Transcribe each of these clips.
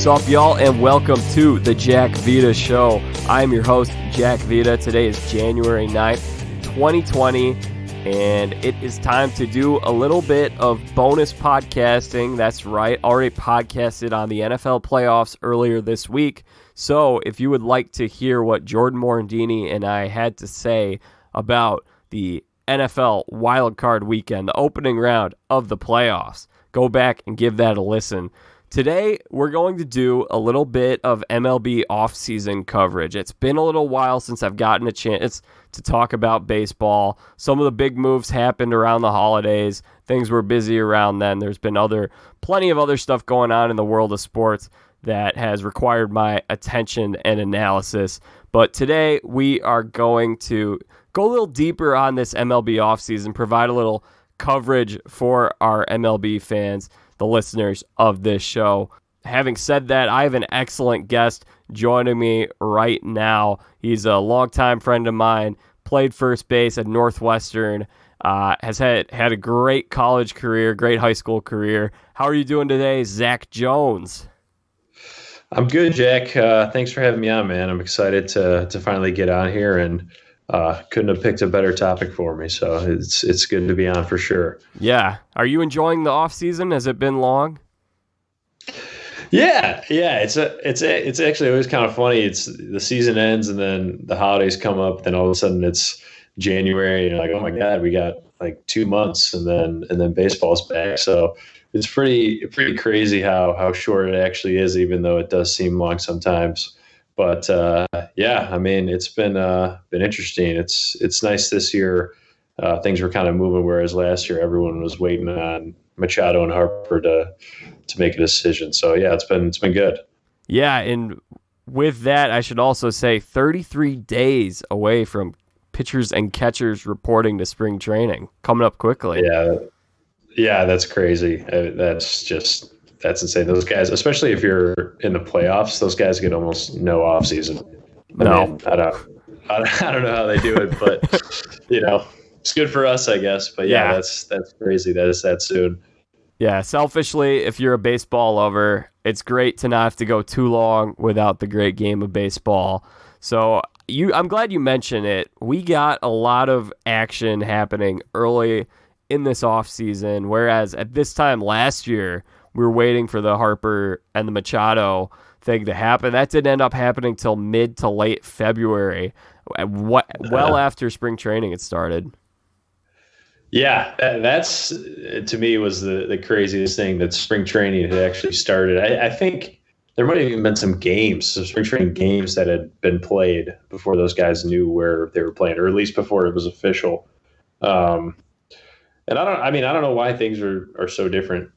What's up, y'all, and welcome to the Jack Vita Show. I'm your host, Jack Vita. Today is January 9th, 2020, and it is time to do a little bit of bonus podcasting. That's right, already podcasted on the NFL playoffs earlier this week. So if you would like to hear what Jordan Morandini and I had to say about the NFL wildcard weekend, the opening round of the playoffs, go back and give that a listen. Today, we're going to do a little bit of MLB offseason coverage. It's been a little while since I've gotten a chance to talk about baseball. Some of the big moves happened around the holidays. Things were busy around then. There's been plenty of other stuff going on in the world of sports that has required my attention and analysis. But today, we are going to go a little deeper on this MLB offseason, provide a little coverage for our MLB fans, the listeners of this show. Having said that, I have an excellent guest joining me right now. He's a longtime friend of mine, played first base at Northwestern, has had a great college career, great high school career. How are you doing today, Zach Jones? I'm good, Jack. Thanks for having me on, man. I'm excited to finally get on here, and couldn't have picked a better topic for me. So it's good to be on for sure. Yeah. Are you enjoying the off season? Has it been long? Yeah. It's actually always kind of funny. It's the season ends and then the holidays come up. Then all of a sudden it's January, and you're like, oh my God, we got like 2 months, and then baseball's back. So it's pretty crazy how short it actually is, even though it does seem long sometimes. But yeah, I mean, it's been interesting. It's nice this year. Things were kind of moving, whereas last year everyone was waiting on Machado and Harper to make a decision. So yeah, it's been good. Yeah, and with that, I should also say 33 days away from pitchers and catchers reporting to spring training, coming up quickly. Yeah, that's crazy. That's insane. Those guys, especially if you're in the playoffs, those guys get almost no off season. I don't know how they do it, but it's good for us, I guess. But yeah, that's crazy that it's that soon. Yeah, selfishly, if you're a baseball lover, it's great to not have to go too long without the great game of baseball. So I'm glad you mentioned it. We got a lot of action happening early in this offseason, whereas at this time last year, we were waiting for the Harper and the Machado thing to happen. That didn't end up happening till mid to late February, well after spring training had started. Yeah, that's, to me, was the craziest thing, that spring training had actually started. I think there might have even been some spring training games that had been played before those guys knew where they were playing, or at least before it was official. And I don't know why things are so different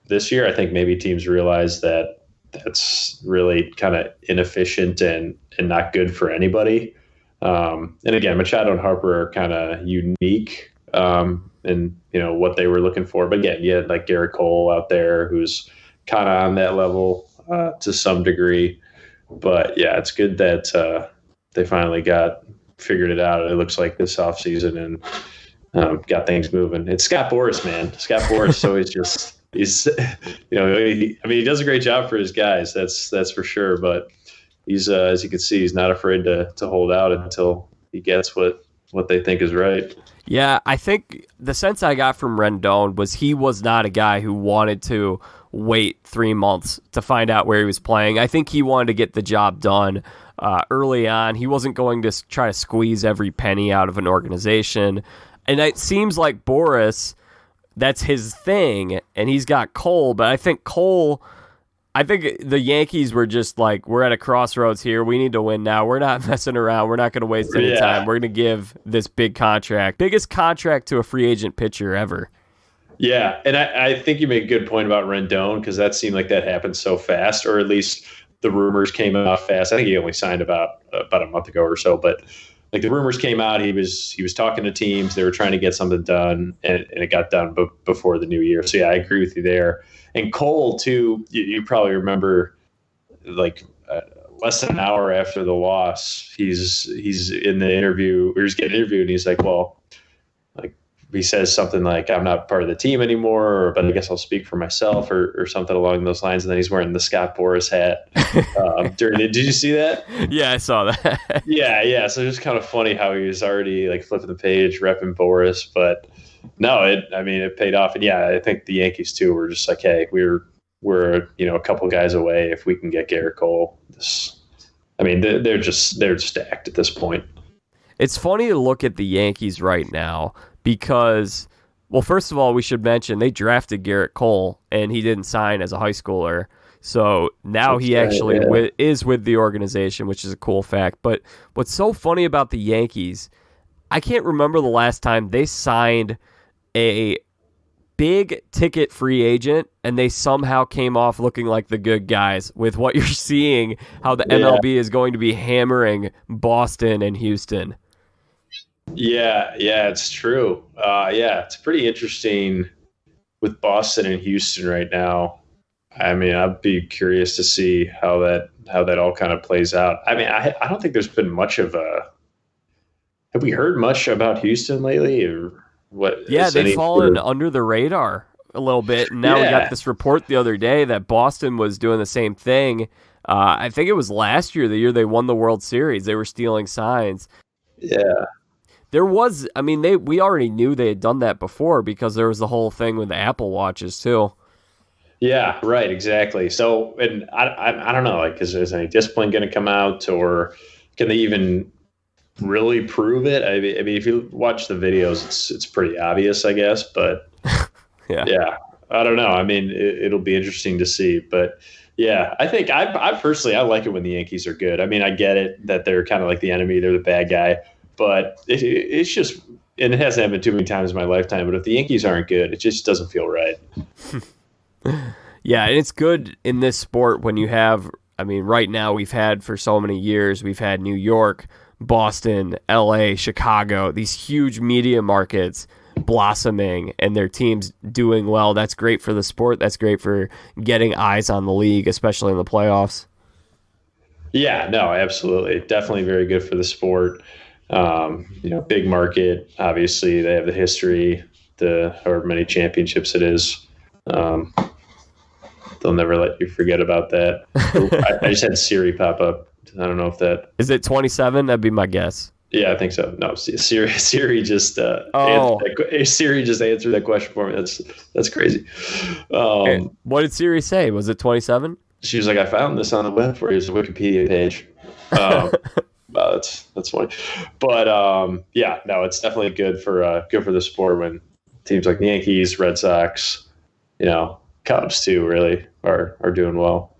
this year. I think maybe teams realize that that's really kind of inefficient and not good for anybody. And again, Machado and Harper are kind of unique in what they were looking for. But again, you had like Garrett Cole out there who's kind of on that level to some degree. But yeah, it's good that they finally figured it out. It looks like this offseason, and got things moving. It's Scott Boras, man. Scott Boras always he does a great job for his guys. That's for sure. But he's, as you can see, he's not afraid to hold out until he gets what they think is right. Yeah, I think the sense I got from Rendon was he was not a guy who wanted to wait 3 months to find out where he was playing. I think he wanted to get the job done early on. He wasn't going to try to squeeze every penny out of an organization. And it seems like Boras, that's his thing, and he's got Cole. But I think the Yankees were just like, we're at a crossroads here. We need to win now. We're not messing around. We're not going to waste any time. We're going to give this big contract. Biggest contract to a free agent pitcher ever. Yeah, and I think you make a good point about Rendon, because that seemed like that happened so fast, or at least the rumors came out fast. I think he only signed about a month ago or so, but like the rumors came out, he was talking to teams. They were trying to get something done, and it got done before the new year. So yeah, I agree with you there. And Cole too, you probably remember, like less than an hour after the loss, he's in the interview, or he's getting interviewed, and he's like, well, like he says something like, I'm not part of the team anymore, but I guess I'll speak for myself or something along those lines. And then he's wearing the Scott Boras hat during it. Did you see that? Yeah, I saw that. Yeah. So it's just kind of funny how he was already like flipping the page, repping Boras, but no, it paid off. And yeah, I think the Yankees too were just like, hey, we're a couple guys away if we can get Garrett Cole. They're stacked at this point. It's funny to look at the Yankees right now because, well, first of all, we should mention they drafted Garrett Cole and he didn't sign as a high schooler. So now he actually is with the organization, which is a cool fact. But what's so funny about the Yankees, I can't remember the last time they signed a big ticket free agent and they somehow came off looking like the good guys with what you're seeing, how the MLB is going to be hammering Boston and Houston. Yeah, it's true. It's pretty interesting with Boston and Houston right now. I mean, I'd be curious to see how that all kind of plays out. I mean, I don't think there's been much of have we heard much about Houston lately or what? Yeah, they've fallen under the radar a little bit. And now we got this report the other day that Boston was doing the same thing. I think it was last year, the year they won the World Series. They were stealing signs. Yeah. There was, we already knew they had done that before because there was the whole thing with the Apple Watches too. Yeah, right, exactly. So, and I don't know, like, is any discipline going to come out, or can they even really prove it? I mean, if you watch the videos, it's pretty obvious, I guess. But yeah, I don't know. I mean, it'll be interesting to see. But yeah, I think I personally I like it when the Yankees are good. I mean, I get it that they're kind of like the enemy, they're the bad guy. But it's just, and it hasn't happened too many times in my lifetime, but if the Yankees aren't good, it just doesn't feel right. Yeah, and it's good in this sport when you have, right now we've had for so many years, we've had New York, Boston, LA, Chicago, these huge media markets blossoming and their teams doing well. That's great for the sport. That's great for getting eyes on the league, especially in the playoffs. Yeah, no, absolutely. Definitely very good for the sport. Big market, obviously they have the history, however many championships it is. They'll never let you forget about that. I just had Siri pop up. I don't know if that is it 27. That'd be my guess. Yeah, I think so. No, Siri just Siri just answered that question for me. That's crazy. What did Siri say? Was it 27? She was like, I found this on the web for you. It's a Wikipedia page. Wow, that's funny. But it's definitely good for the sport when teams like the Yankees, Red Sox, Cubs too really are doing well.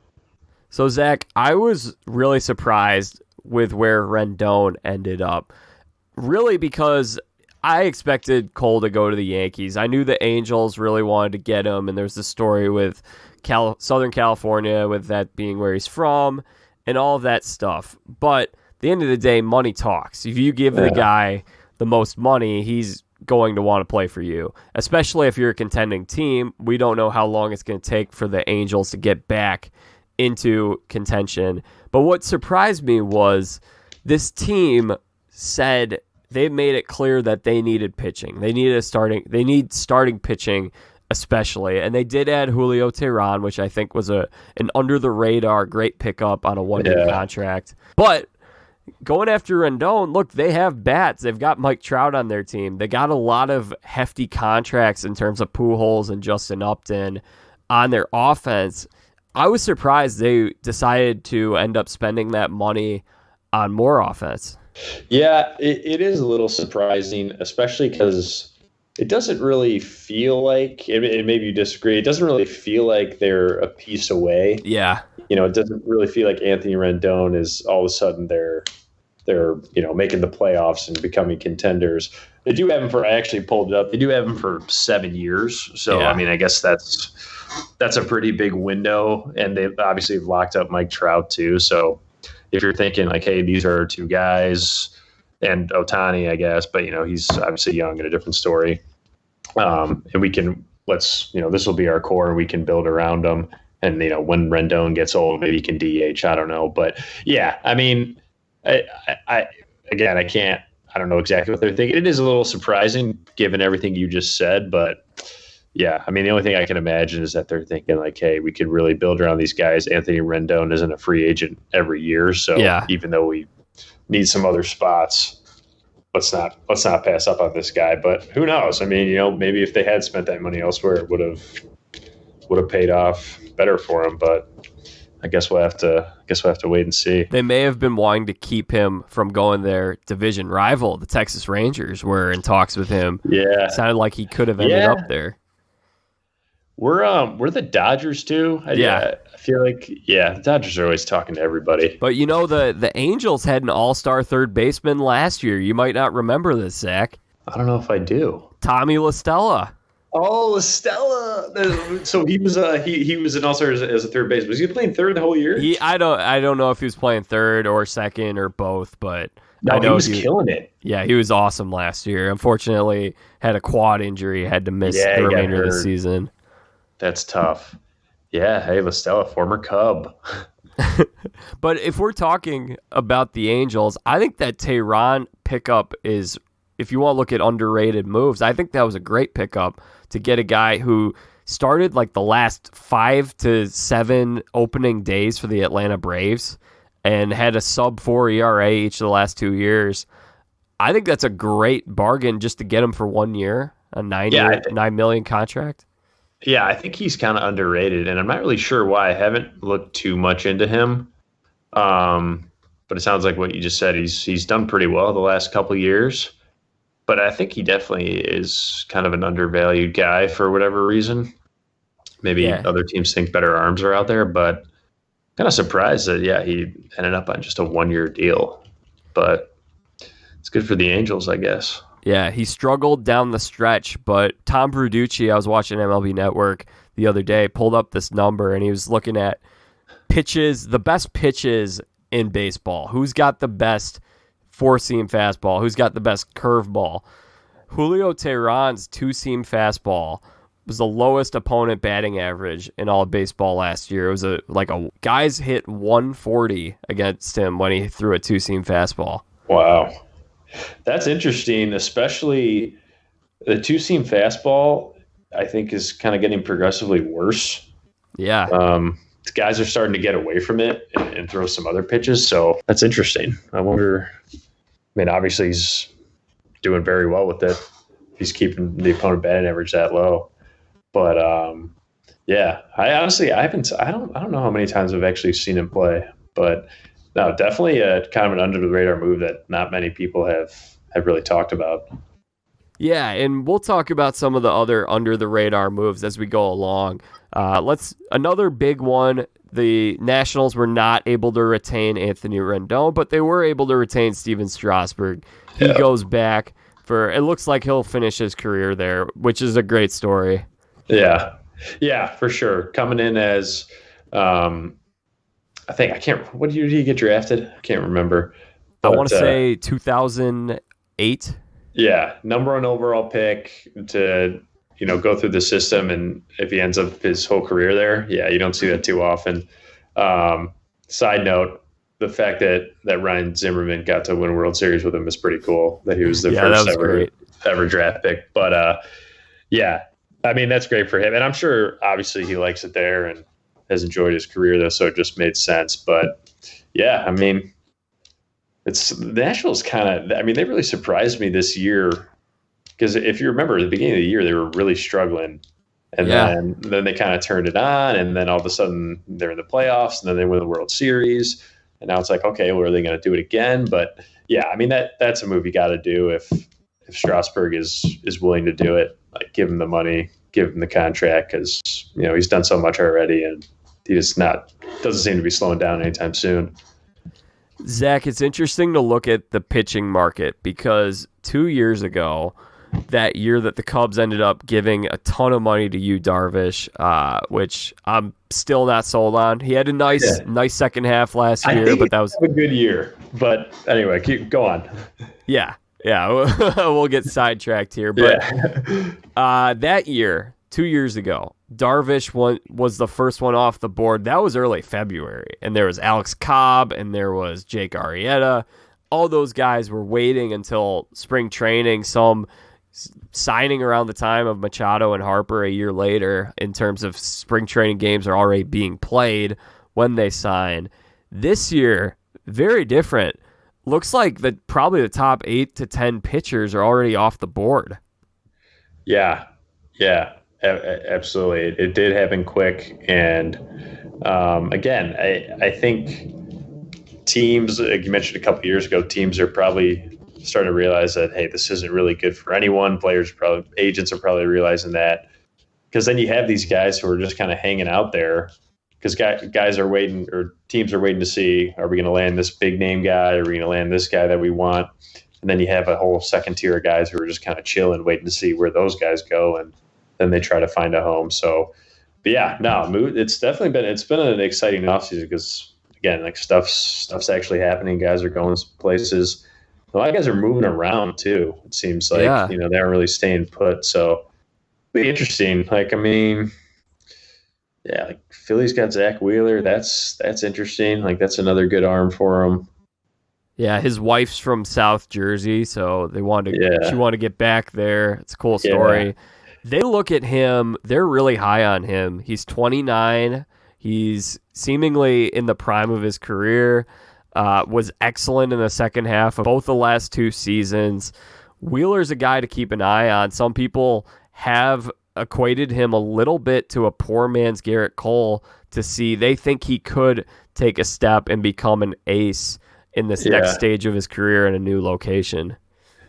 So Zach, I was really surprised with where Rendon ended up. Really because I expected Cole to go to the Yankees. I knew the Angels really wanted to get him, and there's the story with Southern California, with that being where he's from, and all of that stuff. But at the end of the day, money talks. If you give the guy the most money, he's going to want to play for you, especially if you're a contending team. We don't know how long it's going to take for the Angels to get back into contention. But what surprised me was this team said they made it clear that they needed pitching. They need starting pitching especially. And they did add Julio Teheran, which I think was an under the radar great pickup on a one-year contract. But going after Rendon, look, they have bats. They've got Mike Trout on their team. They got a lot of hefty contracts in terms of Pujols and Justin Upton on their offense. I was surprised they decided to end up spending that money on more offense. Yeah, it is a little surprising, especially because it doesn't really feel like, and maybe you disagree, it doesn't really feel like they're a piece away. Yeah. It doesn't really feel like Anthony Rendon is all of a sudden they're making the playoffs and becoming contenders. They do have him I actually pulled it up. They do have him for 7 years. So, I guess that's a pretty big window. And they obviously have locked up Mike Trout too. So if you're thinking like, hey, these are two guys and Ohtani, I guess, but he's obviously young and a different story. And we can, this will be our core and we can build around them. And, when Rendon gets old, maybe he can DH. I don't know. But yeah, I mean, I can't I don't know exactly what they're thinking. It is a little surprising given everything you just said, but yeah, I mean, the only thing I can imagine is that they're thinking like, hey, we could really build around these guys. Anthony Rendon isn't a free agent every year, so even though we need some other spots, let's not pass up on this guy. But who knows? I mean, maybe if they had spent that money elsewhere, it would have paid off better for him. But I guess we'll have to wait and see. They may have been wanting to keep him from going their division rival, the Texas Rangers, were in talks with him. Yeah, it sounded like he could have ended up there. We're the Dodgers too. I feel like the Dodgers are always talking to everybody. But the Angels had an all-star third baseman last year. You might not remember this, Zach. I don't know if I do. Tommy La Stella. Oh, La Stella. So he was he was an all-star as a third baseman. Was he playing third the whole year? I don't know if he was playing third or second or both, but I know he was killing it. Yeah, he was awesome last year. Unfortunately, had a quad injury, had to miss the remainder of the season. That's tough. Yeah, hey, La Stella, former Cub. But if we're talking about the Angels, I think that Tehran pickup is, if you want to look at underrated moves, I think that was a great pickup to get a guy who started like the last 5 to 7 opening days for the Atlanta Braves and had a sub-4 ERA each of the last 2 years. I think that's a great bargain just to get him for 1 year, a $9 million contract. Yeah, I think he's kind of underrated, and I'm not really sure why. I haven't looked too much into him, but it sounds like what you just said. He's done pretty well the last couple of years, but I think he definitely is kind of an undervalued guy for whatever reason. Maybe other teams think better arms are out there, but kind of surprised that he ended up on just a 1-year deal. But it's good for the Angels, I guess. Yeah, he struggled down the stretch, but Tom Verducci, I was watching MLB Network the other day, pulled up this number, and he was looking at pitches, the best pitches in baseball. Who's got the best four-seam fastball? Who's got the best curveball? Julio Tehran's two-seam fastball was the lowest opponent batting average in all of baseball last year. It was a guys hit 140 against him when he threw a two-seam fastball. Wow. That's interesting, especially the two-seam fastball, I think, is kind of getting progressively worse. Yeah. Guys are starting to get away from it and throw some other pitches, so that's interesting. I wonder, obviously he's doing very well with it. He's keeping the opponent batting average that low. But, I honestly, I don't know how many times I've actually seen him play, but no, definitely a kind of an under the radar move that not many people have really talked about. Yeah, and we'll talk about some of the other under the radar moves as we go along. Another big one. The Nationals were not able to retain Anthony Rendon, but they were able to retain Steven Strasburg. He goes back it looks like he'll finish his career there, which is a great story. Yeah, for sure. Coming in as, what year did he get drafted? I can't remember. But, I want to say 2008. Yeah, number 1 overall pick to, go through the system, and if he ends up his whole career there, you don't see that too often. Side note, the fact that Ryan Zimmerman got to win a World Series with him is pretty cool, that he was the first ever draft pick. But, that's great for him. And I'm sure, obviously, he likes it there and has enjoyed his career, though, so it just made sense. But, it's the Nationals kind of, they really surprised me this year, because if you remember at the beginning of the year, they were really struggling. And then they kind of turned it on, and then all of a sudden they're in the playoffs, and then they win the World Series. And now it's like, okay, well, are they going to do it again? But that's a move you got to do if Strasburg is willing to do it. Like, give him the money, give him the contract, because he's done so much already, and he doesn't seem to be slowing down anytime soon. Zach, it's interesting to look at the pitching market, because 2 years ago, that year that the Cubs ended up giving a ton of money to Yu Darvish, which I'm still not sold on. He had a nice second half last year, but that was a good year. But anyway, go on. Yeah, we'll get sidetracked here. But that year, 2 years ago, Darvish was the first one off the board. That was early February, and there was Alex Cobb, and there was Jake Arrieta. all those guys were waiting until spring training, some signing around the time of Machado and Harper a year later in terms of spring training games are already being played when they sign. This year, very different. Looks like probably the top 8 to 10 pitchers are already off the board. Yeah, absolutely. It did happen quick. And again, I think teams, like you mentioned a couple of years ago, teams are probably starting to realize that, hey, this isn't really good for anyone. Agents are probably realizing that, because then you have these guys who are just kind of hanging out there because guys are waiting, or teams are waiting to see, are we going to land this big name guy? Are we going to land this guy that we want? And then you have a whole second tier of guys who are just kind of chilling, waiting to see where those guys go, and then they try to find a home. So, but yeah, no, it's definitely been an exciting offseason because, again, like stuff's actually happening. Guys are going places. A lot of guys are moving around too. It seems like they aren't really staying put. So, be interesting. Like, I mean, yeah, like Philly's got Zach Wheeler. That's interesting. Like, that's another good arm for him. Yeah, his wife's from South Jersey, so she wanted to get back there. It's a cool story. Yeah. They look at him, they're really high on him. He's 29. He's seemingly in the prime of his career. Was excellent in the second half of both the last 2 seasons. Wheeler's a guy to keep an eye on. Some people have equated him a little bit to a poor man's Garrett Cole they think he could take a step and become an ace in this next stage of his career in a new location.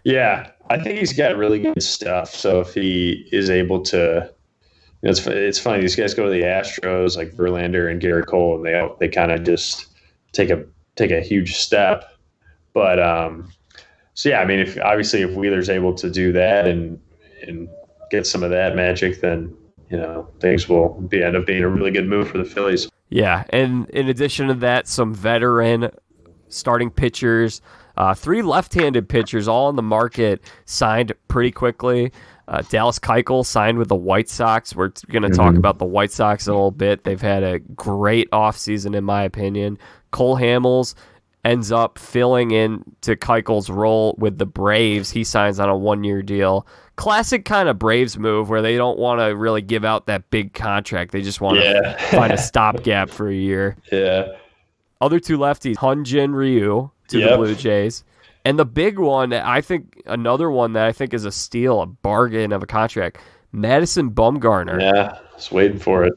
Yeah, I think he's got really good stuff. So if he is able to, it's funny. These guys go to the Astros, like Verlander and Garrett Cole, and they kind of just take a huge step. But so yeah, I mean, if Wheeler's able to do that and get some of that magic, then things will end up being a really good move for the Phillies. Yeah, and in addition to that, some veteran starting pitchers, 3 left-handed pitchers, all on the market, signed pretty quickly. Dallas Keuchel signed with the White Sox. We're going to talk about the White Sox in a little bit. They've had a great offseason, in my opinion. Cole Hamels ends up filling in to Keuchel's role with the Braves. He signs on a 1-year deal. Classic kind of Braves move where they don't want to really give out that big contract. They just want to find a stopgap for a year. Yeah. Other 2 lefties, Hyun-Jin Ryu to the Blue Jays. And the big one, another one that I think is a steal, a bargain of a contract, Madison Bumgarner. Yeah, I was waiting for it.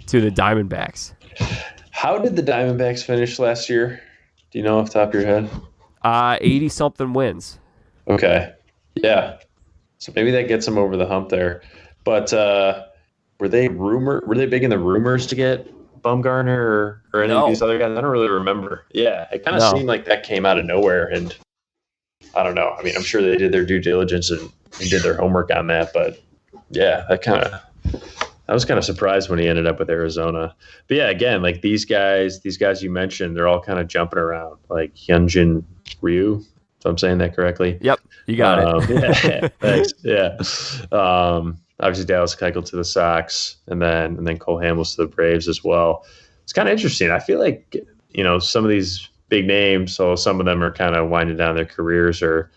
To the Diamondbacks. How did the Diamondbacks finish last year? Do you know off the top of your head? 80-something wins. Okay. Yeah. So maybe that gets them over the hump there. But were they big in the rumors to get Bumgarner or any of these other guys? I don't really remember. Yeah, it kind of seemed like that came out of nowhere, and I don't know. I mean, I'm sure they did their due diligence and did their homework on that, but yeah, I was kind of surprised when he ended up with Arizona. But yeah, again, like these guys you mentioned, they're all kind of jumping around, like Hyun-Jin Ryu. If I'm saying that correctly. Yep, you got it. Yeah, thanks. Yeah. Obviously Dallas Keuchel to the Sox, and then Cole Hamels to the Braves as well. It's kind of interesting. I feel like some of these big names, so some of them are kind of winding down their careers, or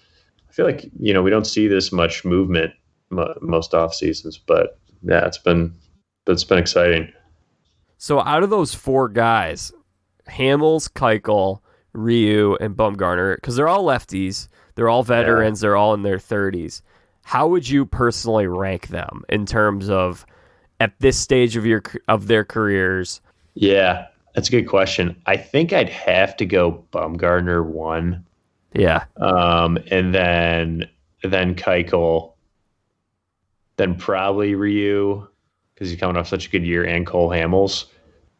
I feel like we don't see this much movement most off seasons. But yeah, it's been exciting. So out of those 4 guys, Hamels, Keuchel, Ryu, and Bumgarner, because they're all lefties, they're all veterans, they're all in their 30s. How would you personally rank them in terms of at this stage of their careers? Yeah, that's a good question. I think I'd have to go Bumgarner 1. Yeah. And then Keuchel, then probably Ryu because he's coming off such a good year, and Cole Hamels.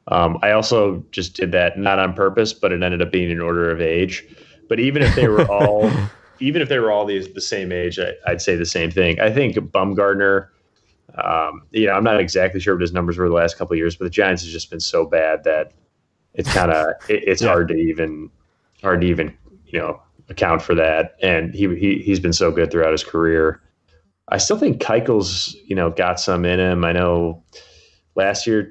I also just did that not on purpose, but it ended up being in order of age. But even if they were all the same age, I'd say the same thing. I think Bumgarner, I'm not exactly sure what his numbers were the last couple of years, but the Giants has just been so bad that it's kind of it's hard to even account for that. And he's been so good throughout his career. I still think Keuchel's got some in him. I know last year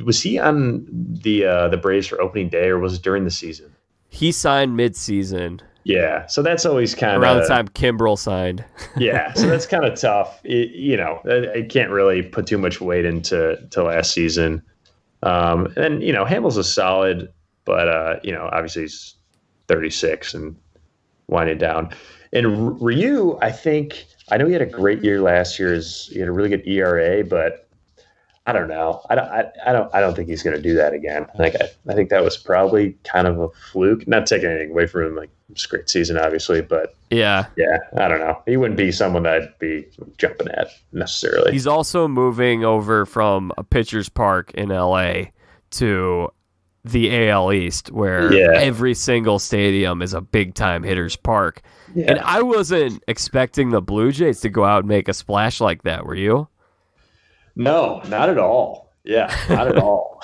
was he on the Braves for opening day, or was it during the season? He signed mid-season. Yeah, so that's always kind of... around the time Kimbrel signed. Yeah, so that's kind of tough. I can't really put too much weight into last season. And, Hamels is solid, but, obviously he's 36 and winding down. And Ryu, I know he had a great year last year. He had a really good ERA, but I don't know. I don't think he's going to do that again. I think that was probably kind of a fluke. Not taking anything away from him. Like, it's a great season, obviously, but yeah, I don't know. He wouldn't be someone that I'd be jumping at necessarily. He's also moving over from a pitcher's park in LA to the AL East, where every single stadium is a big-time hitter's park. Yeah. And I wasn't expecting the Blue Jays to go out and make a splash like that, were you? No, not at all. Yeah, not at all.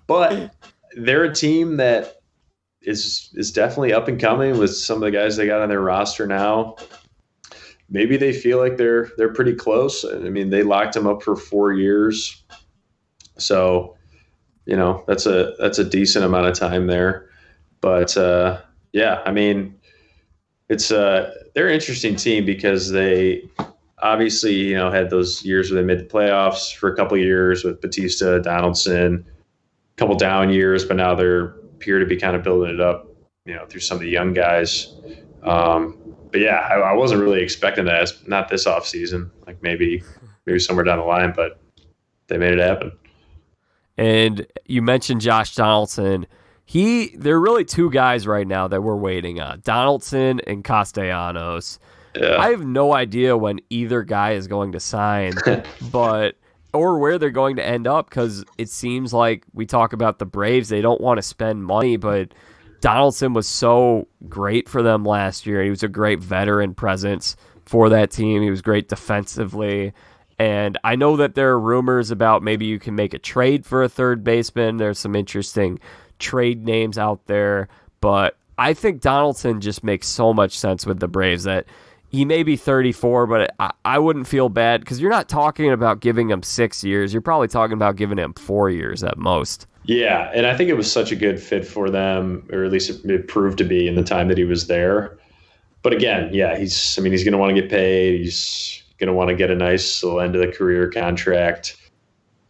But they're a team that is definitely up and coming with some of the guys they got on their roster now. Maybe they feel like they're pretty close. I mean, they locked them up for 4 years. So, that's a decent amount of time there. But I mean, it's they're an interesting team because they obviously, had those years where they made the playoffs for a couple of years with Batista, Donaldson, a couple down years, but now they're appear to be kind of building it up, through some of the young guys. But yeah, I wasn't really expecting that. Not this offseason, like maybe somewhere down the line, but they made it happen. And you mentioned Josh Donaldson. There are really two guys right now that we're waiting on, Donaldson and Castellanos. Yeah. I have no idea when either guy is going to sign, or where they're going to end up, because it seems like we talk about the Braves, they don't want to spend money, but Donaldson was so great for them last year. He was a great veteran presence for that team. He was great defensively. And I know that there are rumors about maybe you can make a trade for a third baseman. There's some interesting trade names out there, but I think Donaldson just makes so much sense with the Braves that he may be 34, but I wouldn't feel bad because you're not talking about giving him 6 years. You're probably talking about giving him 4 years at most. Yeah, and I think it was such a good fit for them, or at least it proved to be in the time that he was there. But again, he's going to want to get paid. He's going to want to get a nice little end of the career contract.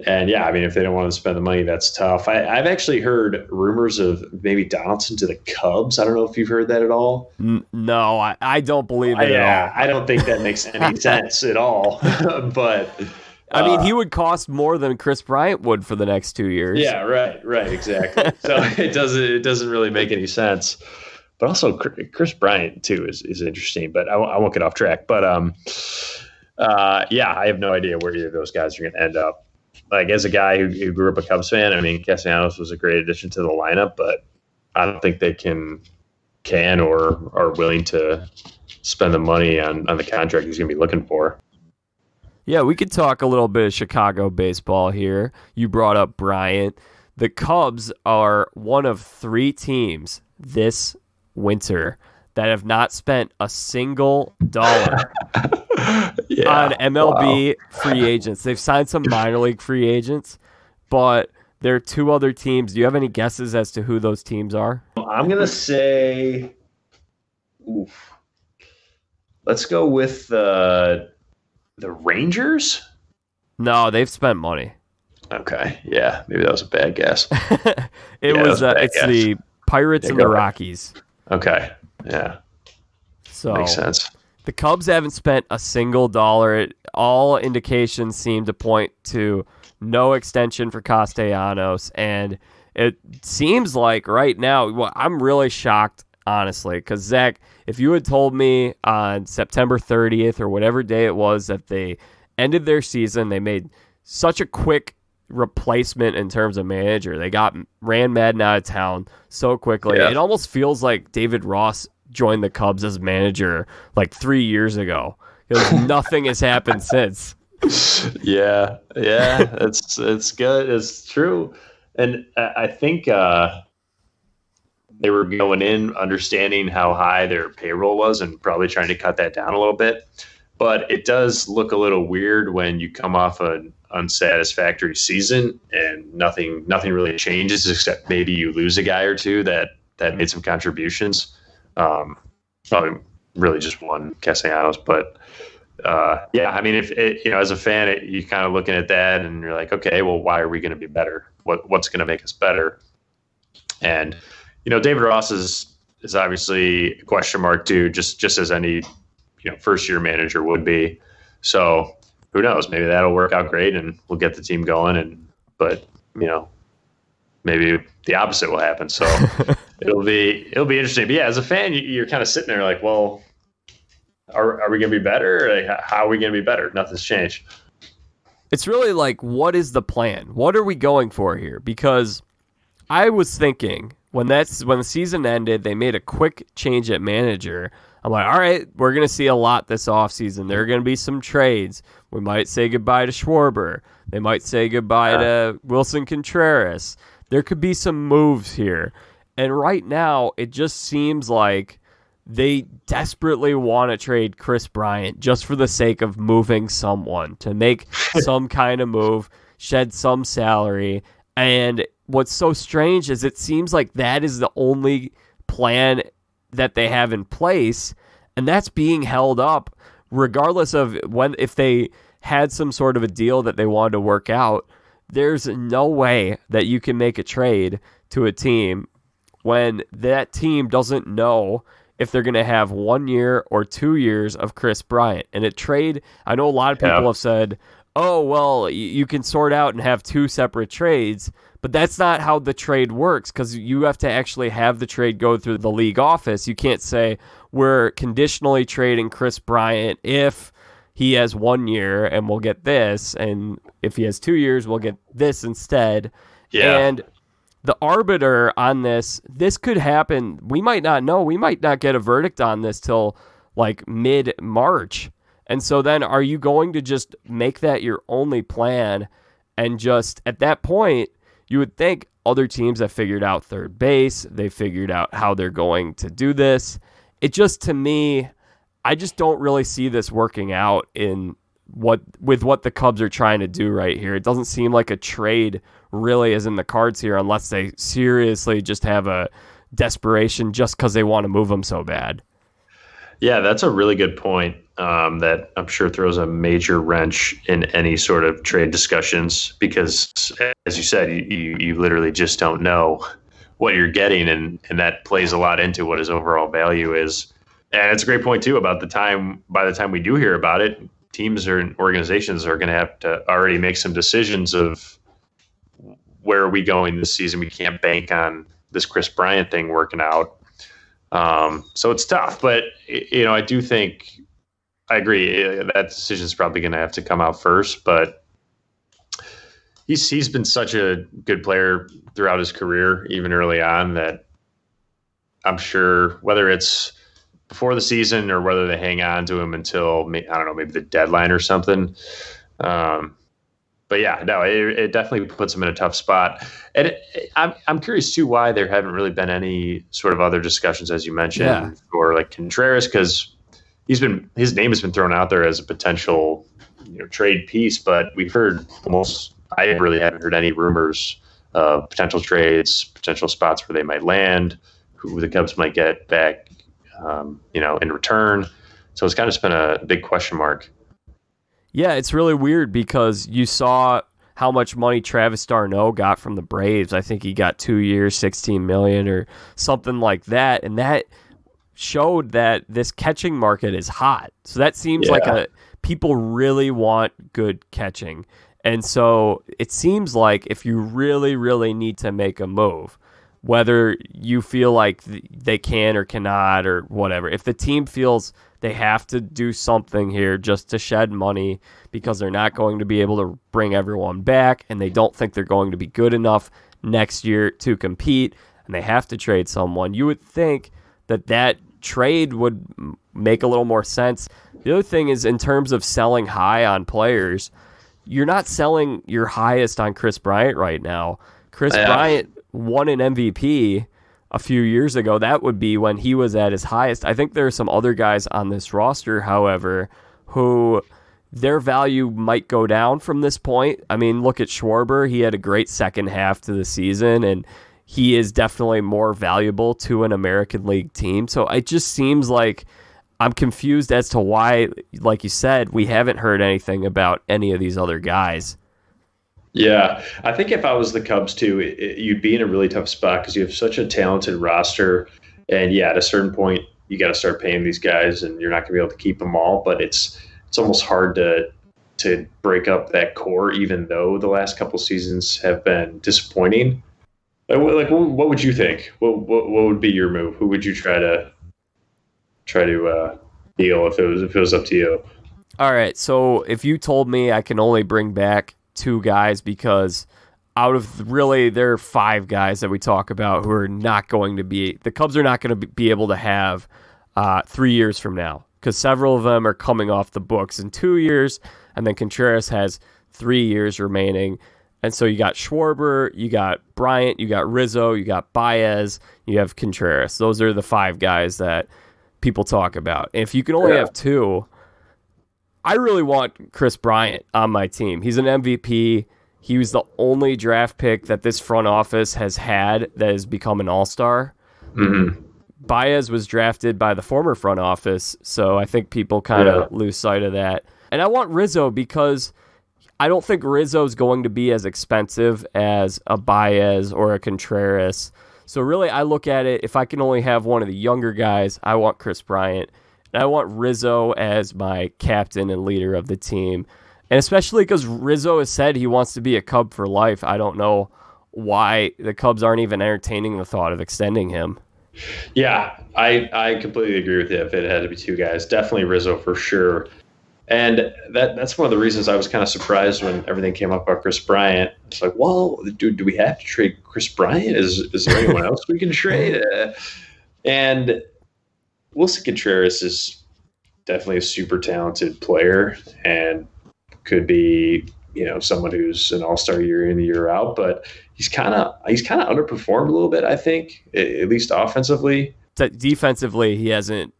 And if they don't want to spend the money, that's tough. I've actually heard rumors of maybe Donaldson to the Cubs. I don't know if you've heard that at all. No, I don't believe it at all. I don't think that makes any sense at all. But I mean, he would cost more than Kris Bryant would for the next 2 years. Yeah, right, exactly. So it doesn't really make any sense. But also, Kris Bryant too is interesting. But I won't get off track. But I have no idea where either of those guys are going to end up. Like, as a guy who grew up a Cubs fan, I mean, Castellanos was a great addition to the lineup, but I don't think they can or are willing to spend the money on the contract he's going to be looking for. Yeah, we could talk a little bit of Chicago baseball here. You brought up Bryant. The Cubs are one of 3 teams this winter that have not spent a single dollar on MLB free agents. They've signed some minor league free agents, but there are 2 other teams. Do you have any guesses as to who those teams are? I'm going to say, let's go with the Rangers. No, they've spent money. Okay, yeah, maybe that was a bad guess. It's the Pirates and the Rockies. Okay, yeah, so makes sense. The Cubs haven't spent a single dollar. All indications seem to point to no extension for Castellanos, and it seems like right now, I'm really shocked, honestly, because Zach, if you had told me on September 30th or whatever day it was that they ended their season, they made such a quick replacement in terms of manager. They got Ran Madden out of town so quickly. Yeah. It almost feels like David Ross joined the Cubs as manager like 3 years ago. Because nothing has happened since. Yeah, it's good. It's true. And I think they were going in understanding how high their payroll was and probably trying to cut that down a little bit. But it does look a little weird when you come off an unsatisfactory season and nothing really changes except maybe you lose a guy or two that that made some contributions. Probably really just one, Castellanos, but yeah, I mean, if it, as a fan, you kind of looking at that and you're like, okay, well, why are we going to be better? What's going to make us better? And David Ross is obviously a question mark too, just as any first year manager would be. So who knows? Maybe that'll work out great and we'll get the team going. But maybe the opposite will happen. So it'll be interesting. But yeah, as a fan, you're kind of sitting there like, well, are we going to be better? Like, how are we going to be better? Nothing's changed. It's really like, what is the plan? What are we going for here? Because I was thinking when the season ended, they made a quick change at manager. I'm like, all right, we're going to see a lot this offseason. There are going to be some trades. We might say goodbye to Schwarber. They might say goodbye to Wilson Contreras. There could be some moves here. And right now, it just seems like they desperately want to trade Kris Bryant just for the sake of moving someone, to make some kind of move, shed some salary. And what's so strange is it seems like that is the only plan that they have in place, and that's being held up regardless of if they had some sort of a deal that they wanted to work out. There's no way that you can make a trade to a team when that team doesn't know if they're going to have 1 year or 2 years of Kris Bryant. And a trade, I know a lot of people have said, oh, well, you can sort out and have two separate trades, but that's not how the trade works, because you have to actually have the trade go through the league office. You can't say we're conditionally trading Kris Bryant if he has 1 year and we'll get this, and if he has 2 years, we'll get this instead. Yeah. And the arbiter on this could happen. We might not know. We might not get a verdict on this till like mid-March. And so then are you going to just make that your only plan? And just at that point, you would think other teams have figured out third base. They figured out how they're going to do this. It just, to me, I just don't really see this working out with what the Cubs are trying to do right here. It doesn't seem like a trade really is in the cards here unless they seriously just have a desperation just because they want to move them so bad. Yeah, that's a really good point that I'm sure throws a major wrench in any sort of trade discussions because, as you said, you literally just don't know what you're getting, and that plays a lot into what his overall value is. And it's a great point, too, about by the time we do hear about it, teams or organizations are going to have to already make some decisions of where are we going this season. We can't bank on this Kris Bryant thing working out. So it's tough, but I do think I agree that decision is probably going to have to come out first, but he's been such a good player throughout his career, even early on, that I'm sure whether it's before the season or whether they hang on to him until, I don't know, maybe the deadline or something. But yeah, no, it definitely puts him in a tough spot. And I'm curious too why there haven't really been any sort of other discussions, as you mentioned, for like Contreras, because his name has been thrown out there as a potential trade piece, but I really haven't heard any rumors of potential trades, potential spots where they might land, who the Cubs might get back, in return. So it's kind of just been a big question mark. Yeah, it's really weird because you saw how much money Travis d'Arnaud got from the Braves. I think he got 2 years, $16 million or something like that, and that showed that this catching market is hot. So that seems like people really want good catching. And so it seems like if you really, really need to make a move, whether you feel like they can or cannot or whatever, if the team feels they have to do something here just to shed money because they're not going to be able to bring everyone back and they don't think they're going to be good enough next year to compete and they have to trade someone, you would think that trade would make a little more sense. The other thing is, in terms of selling high on players, you're not selling your highest on Kris Bryant right now. Kris Bryant won an MVP a few years ago. That would be when he was at his highest. I think there are some other guys on this roster, however, who their value might go down from this point. I mean, look at Schwarber. He had a great second half to the season, and he is definitely more valuable to an American League team. So it just seems like I'm confused as to why, like you said, we haven't heard anything about any of these other guys. Yeah, I think if I was the Cubs too, you'd be in a really tough spot because you have such a talented roster. And yeah, at a certain point, you got to start paying these guys, and you're not going to be able to keep them all. But it's almost hard to break up that core, even though the last couple seasons have been disappointing. Like what would you think? What would be your move? Who would you try to deal if it was up to you? All right, so if you told me I can only bring back 2 guys, because out of really there are 5 guys that we talk about who are not going to be, the Cubs are not going to be able to have 3 years from now, because several of them are coming off the books in 2 years, and then Contreras has 3 years remaining. And so you got Schwarber, you got Bryant, you got Rizzo, you got Baez, you have Contreras. Those are the 5 guys that people talk about. And if you can only have 2, I really want Kris Bryant on my team. He's an MVP. He was the only draft pick that this front office has had that has become an all-star. Mm-hmm. Baez was drafted by the former front office, so I think people kind of lose sight of that. And I want Rizzo because I don't think Rizzo's going to be as expensive as a Baez or a Contreras. So really, I look at it, if I can only have one of the younger guys, I want Kris Bryant. And I want Rizzo as my captain and leader of the team. And especially because Rizzo has said he wants to be a Cub for life. I don't know why the Cubs aren't even entertaining the thought of extending him. Yeah, I completely agree with you. If it had to be 2 guys, definitely Rizzo for sure. And that's one of the reasons I was kind of surprised when everything came up about Kris Bryant. It's like, well, do we have to trade Kris Bryant? Is there anyone else we can trade? And Wilson Contreras is definitely a super talented player and could be, someone who's an all-star year in, year out, but he's kind of underperformed a little bit, I think, at least offensively. Defensively, he hasn't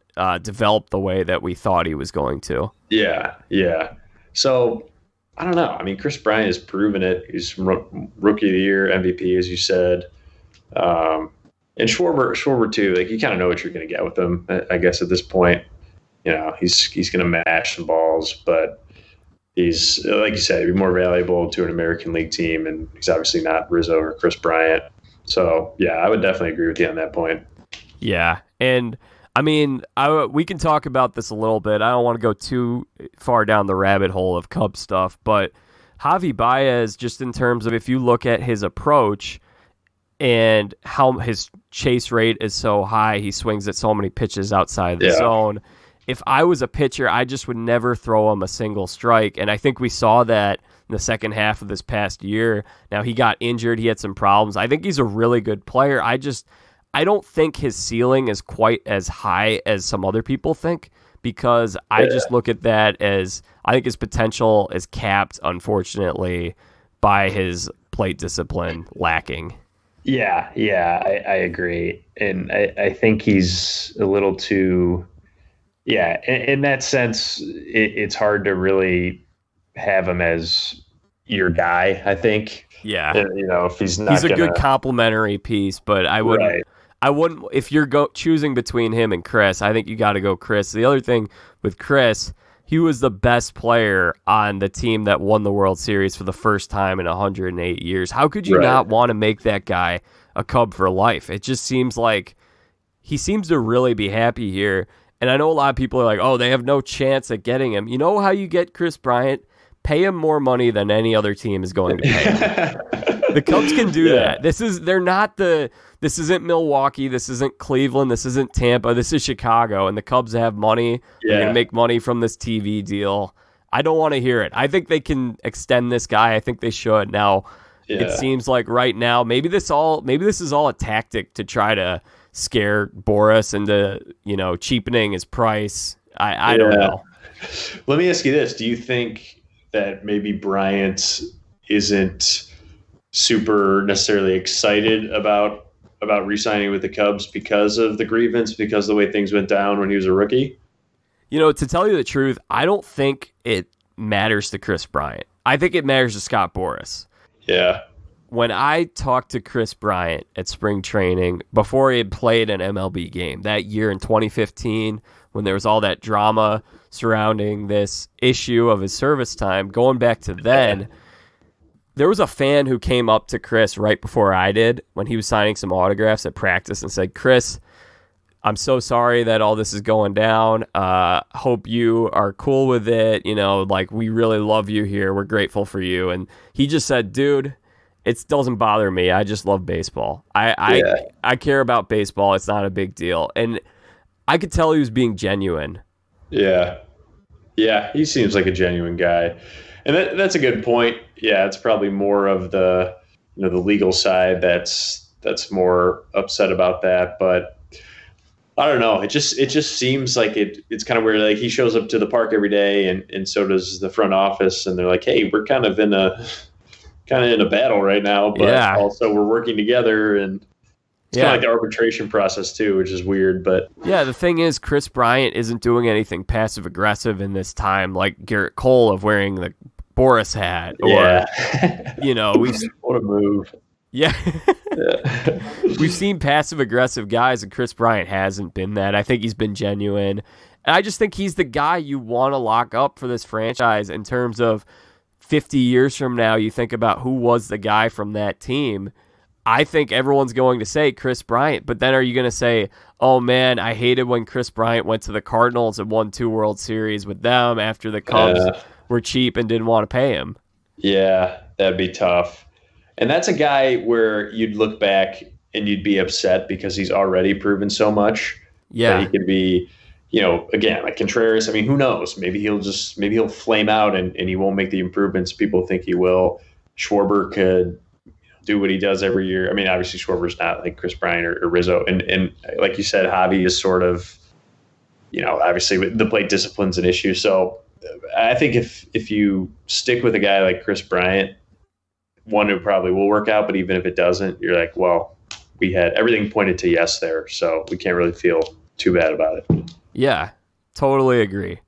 developed the way that we thought he was going to. Yeah. So I don't know. I mean, Kris Bryant has proven it. He's rookie of the year, MVP, as you said. And Schwarber too. Like, you kind of know what you're going to get with him, I guess, at this point. He's going to mash some balls, but he's, like you said, he'd be more valuable to an American League team, and he's obviously not Rizzo or Kris Bryant. So yeah, I would definitely agree with you on that point. Yeah, and I mean, we can talk about this a little bit. I don't want to go too far down the rabbit hole of Cub stuff, but Javi Baez, just in terms of if you look at his approach and how his chase rate is so high, he swings at so many pitches outside the zone. If I was a pitcher, I just would never throw him a single strike, and I think we saw that in the second half of this past year. Now, he got injured. He had some problems. I think he's a really good player. I don't think his ceiling is quite as high as some other people think, because I just look at that as, I think his potential is capped, unfortunately, by his plate discipline lacking. Yeah, I agree. And I think he's a little too, in that sense, it's hard to really have him as your guy, I think. Yeah. If he's not, he's a good complimentary piece, but I wouldn't. Right. I wouldn't, if you're choosing between him and Kris, I think you got to go Kris. The other thing with Kris, he was the best player on the team that won the World Series for the first time in 108 years. How could you not want to make that guy a Cub for life? It just seems like he seems to really be happy here. And I know a lot of people are like, oh, they have no chance at getting him. You know how you get Kris Bryant? Pay him more money than any other team is going to pay him. The Cubs can do that. This isn't Milwaukee. This isn't Cleveland. This isn't Tampa. This is Chicago. And the Cubs have money. They're going to make money from this TV deal. I don't want to hear it. I think they can extend this guy. I think they should. Now, it seems like right now, maybe this is all a tactic to try to scare Boras into, cheapening his price. I don't know. Let me ask you this. Do you think that maybe Bryant isn't super necessarily excited about re-signing with the Cubs because of the grievance, because of the way things went down when he was a rookie? To tell you the truth, I don't think it matters to Kris Bryant. I think it matters to Scott Boras. Yeah. when I talked to Kris Bryant at spring training before he had played an MLB game that year in 2015, when there was all that drama surrounding this issue of his service time, going back to then, there was a fan who came up to Kris right before I did when he was signing some autographs at practice and said, "Kris, I'm so sorry that all this is going down. Hope you are cool with it. You know, like, we really love you here. We're grateful for you." And he just said, "Dude, it doesn't bother me. I just love baseball. I care about baseball. It's not a big deal." And I could tell he was being genuine. Yeah. Yeah, he seems like a genuine guy. And that's a good point. Yeah, it's probably more of the the legal side that's more upset about that. But I don't know. It just seems like it's kind of weird. Like, he shows up to the park every day, and so does the front office, and they're like, "Hey, we're kind of in a battle right now, but also we're working together." And it's kind of like the arbitration process too, which is weird. But yeah, the thing is, Kris Bryant isn't doing anything passive aggressive in this time, like Garrett Cole of wearing the Boris hat, or what a move. Yeah. We've seen passive aggressive guys, and Kris Bryant hasn't been that. I think he's been genuine. And I just think he's the guy you want to lock up for this franchise in terms of 50 years from now. You think about who was the guy from that team. I think everyone's going to say Kris Bryant, but then are you going to say, "Oh man, I hated when Kris Bryant went to the Cardinals and won 2 World Series with them after the Cubs were cheap and didn't want to pay him"? Yeah, that'd be tough. And that's a guy where you'd look back and you'd be upset because he's already proven so much that he could be, again, like Contreras. I mean, who knows? Maybe he'll flame out and he won't make the improvements people think he will. Schwarber could do what he does every year. I mean, obviously Schwarber's not like Kris Bryant or Rizzo. And like you said, Javi is sort of, obviously the plate discipline's an issue. So I think if you stick with a guy like Kris Bryant, one, it probably will work out, but even if it doesn't, you're like, well, we had everything pointed to yes there, so we can't really feel too bad about it. Yeah, totally agree.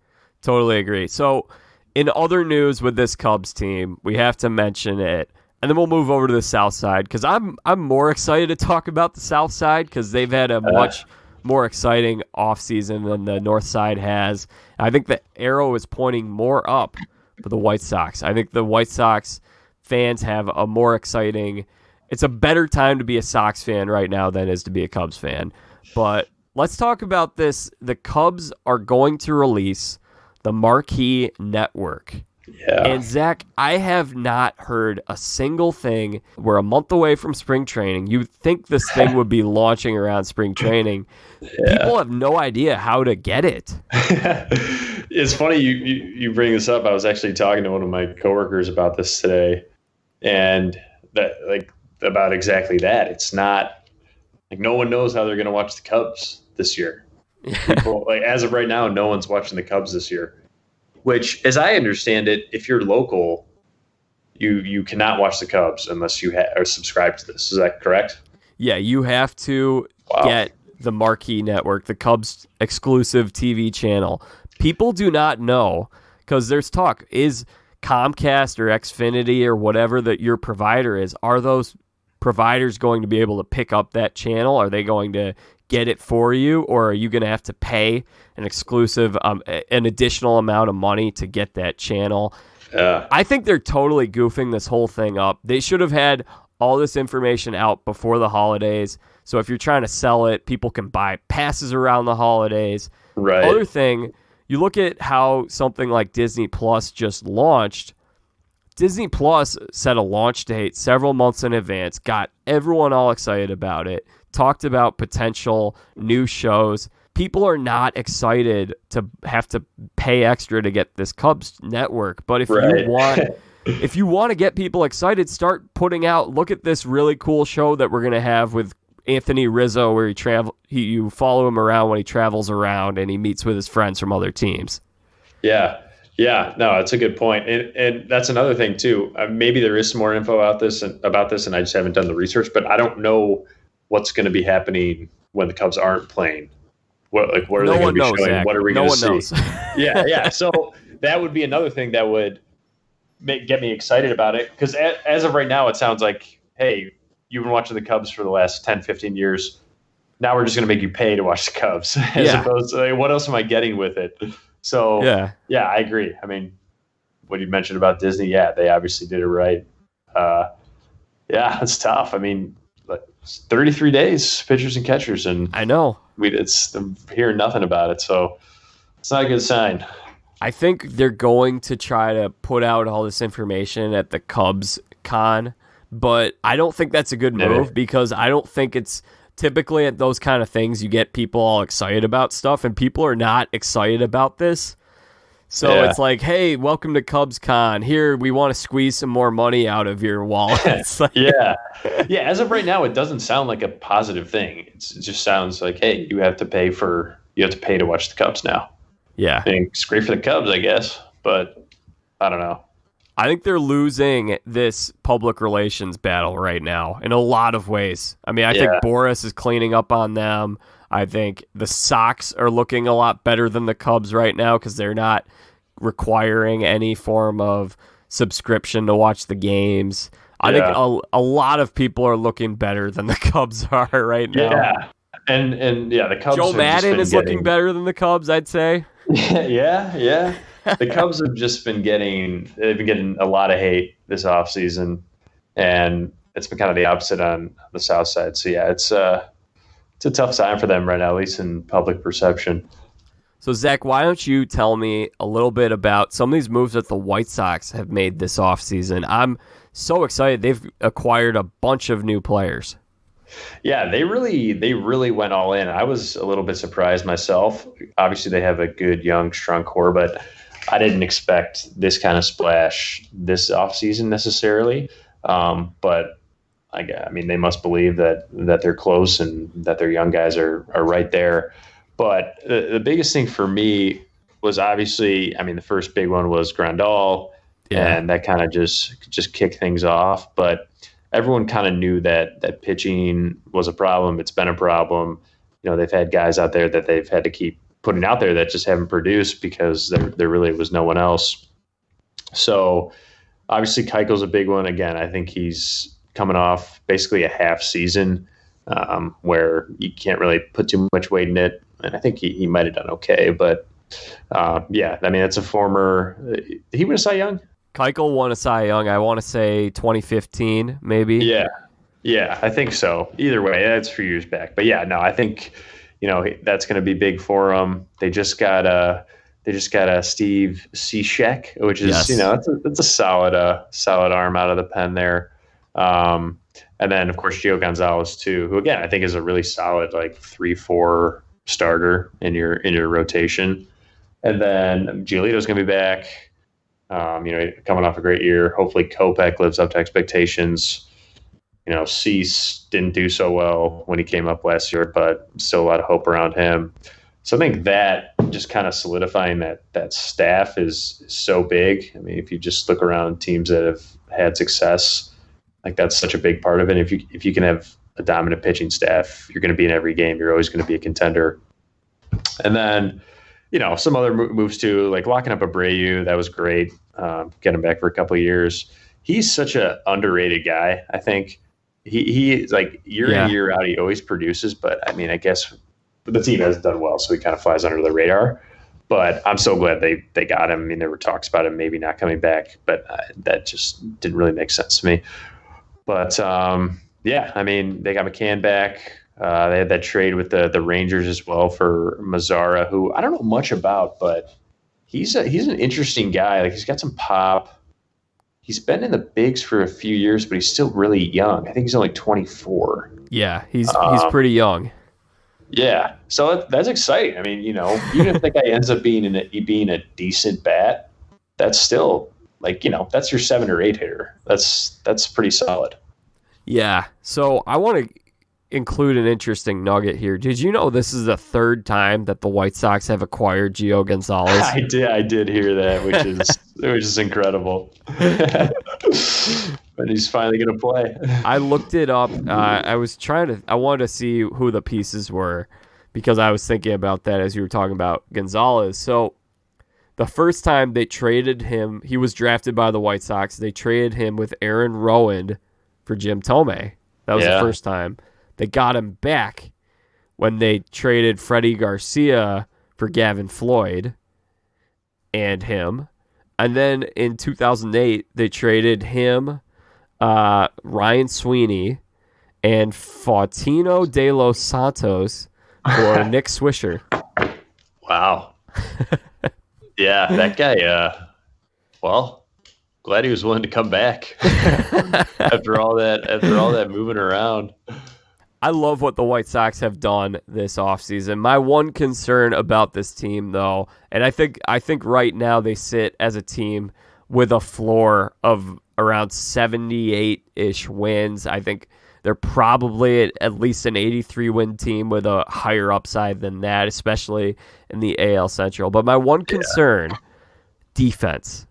So in other news with this Cubs team, we have to mention it, and then we'll move over to the South Side, because I'm more excited to talk about the South Side because they've had a much more exciting offseason than the North Side has. I think the arrow is pointing more up for the White Sox. I think the White Sox fans have a more exciting, it's a better time to be a Sox fan right now than it is to be a Cubs fan. But let's talk about this. The Cubs are going to release the Marquee Network. Yeah. And Zach, I have not heard a single thing. We're a month away from spring training. You'd think this thing would be launching around spring training. Yeah. People have no idea how to get it. It's funny you bring this up. I was actually talking to one of my coworkers about this today, and about exactly that. It's not like no one knows how they're going to watch the Cubs this year. People, as of right now, no one's watching the Cubs this year. Which, as I understand it, if you're local, you cannot watch the Cubs unless you are subscribed to this. Is that correct? Yeah, you have to get the Marquee Network, the Cubs exclusive TV channel. People do not know, because there's talk. Is Comcast or Xfinity or whatever that your provider is, are those providers going to be able to pick up that channel? Are they going to get it for you, or are you going to have to pay an exclusive, an additional amount of money to get that channel? I think they're totally goofing this whole thing up. They should have had all this information out before the holidays, so if you're trying to sell it, people can buy passes around the holidays. Right. Other thing, you look at how something like Disney Plus just launched. Disney Plus set a launch date several months in advance, got everyone all excited about it, talked about potential new shows. People are not excited to have to pay extra to get this Cubs network. But if you want to get people excited, start putting out, look at this really cool show that we're going to have with Anthony Rizzo, where you follow him around when he travels around and he meets with his friends from other teams. Yeah. Yeah, no, that's a good point. And that's another thing too. Maybe there is some more info about this, and I just haven't done the research, but I don't know what's going to be happening when the Cubs aren't playing. What are they going to be showing? Zach. What are we going to see? Yeah. So that would be another thing that would get me excited about it, because as of right now, it sounds like hey, you've been watching the Cubs for the last 10, 15 years. Now we're just going to make you pay to watch the Cubs as opposed to like, what else am I getting with it? So, yeah, I agree. I mean, what you mentioned about Disney, they obviously did it right. It's tough. I mean, it's 33 days, pitchers and catchers, and I know I'm hearing nothing about it, so it's not a good sign. I think they're going to try to put out all this information at the Cubs con, but I don't think that's a good move because I don't think it's typically at those kind of things you get people all excited about stuff, and people are not excited about this. So it's like, hey, welcome to Cubs Con. Here, we want to squeeze some more money out of your wallet. Like, yeah. As of right now, it doesn't sound like a positive thing. It just sounds like, hey, you have to pay to watch the Cubs now. Yeah, and it's great for the Cubs, I guess, but I don't know. I think they're losing this public relations battle right now in a lot of ways. I mean, I think Boris is cleaning up on them. I think the Sox are looking a lot better than the Cubs right now because they're not requiring any form of subscription to watch the games. I think a lot of people are looking better than the Cubs are right now. Yeah, and the Cubs. Joe Madden is looking better than the Cubs, I'd say. Yeah. The Cubs have just been getting a lot of hate this offseason, and it's been kind of the opposite on the South side. So it's a tough time for them right now, at least in public perception. So, Zach, why don't you tell me a little bit about some of these moves that the White Sox have made this offseason? I'm so excited. They've acquired a bunch of new players. Yeah, they really went all in. I was a little bit surprised myself. Obviously, they have a good, young, strong core, but I didn't expect this kind of splash this offseason necessarily. But I mean, they must believe that they're close and that their young guys are right there. But the biggest thing for me was obviously, I mean, the first big one was Grandal, and that kind of just kicked things off. But everyone kind of knew that pitching was a problem. It's been a problem. You know, they've had guys out there that they've had to keep putting out there that just haven't produced because there really was no one else. So obviously Keuchel's a big one. Again, I think he's coming off basically a half season where you can't really put too much weight in it. And I think he might have done okay. But, I mean, it's a former – did he win a Cy Young? Keuchel won a Cy Young, I want to say 2015 maybe. Yeah, I think so. Either way, that's a few years back. But, I think, that's going to be big for him. They just got a Steve Cishek, which is, it's a solid arm out of the pen there. And then, of course, Gio Gonzalez, too, who, again, I think is a really solid, 3-4 starter in your rotation. And then Giolito's going to be back, coming off a great year. Hopefully Kopech lives up to expectations. Cease didn't do so well when he came up last year, but still a lot of hope around him. So I think that just kind of solidifying that staff is so big. I mean, if you just look around teams that have had success, that's such a big part of it. If you can have a dominant pitching staff, you're going to be in every game. You're always going to be a contender. And then, some other moves too, like locking up Abreu. That was great. Get him back for a couple of years. He's such an underrated guy. I think he year in, year out, he always produces. But I mean, I guess the team hasn't done well, so he kind of flies under the radar. But I'm so glad they got him. I mean, there were talks about him maybe not coming back, but that just didn't really make sense to me. But I mean, they got McCann back. They had that trade with the Rangers as well for Mazzara, who I don't know much about, but he's an interesting guy. He's got some pop. He's been in the bigs for a few years, but he's still really young. I think he's only 24. Yeah, he's pretty young. Yeah, so that's exciting. I mean, even if that guy ends up being a decent bat, that's still that's your 7 or 8 hitter. That's pretty solid. Yeah. So I want to include an interesting nugget here. Did you know this is the third time that the White Sox have acquired Gio Gonzalez? I did hear that, which is incredible. But he's finally going to play. I looked it up. I wanted to see who the pieces were because I was thinking about that as you were talking about Gonzalez. So the first time they traded him, he was drafted by the White Sox. They traded him with Aaron Rowand for Jim Thome. That was the first time. They got him back when they traded Freddie Garcia for Gavin Floyd and him. And then in 2008, they traded him, Ryan Sweeney, and Faustino de los Santos for Nick Swisher. Wow. Yeah, that guy, glad he was willing to come back after all that moving around. I love what the White Sox have done this offseason. My one concern about this team, though, and I think right now they sit as a team with a floor of around 78-ish wins. I think they're probably at least an 83-win team with a higher upside than that, especially in the AL Central. But my one concern, defense.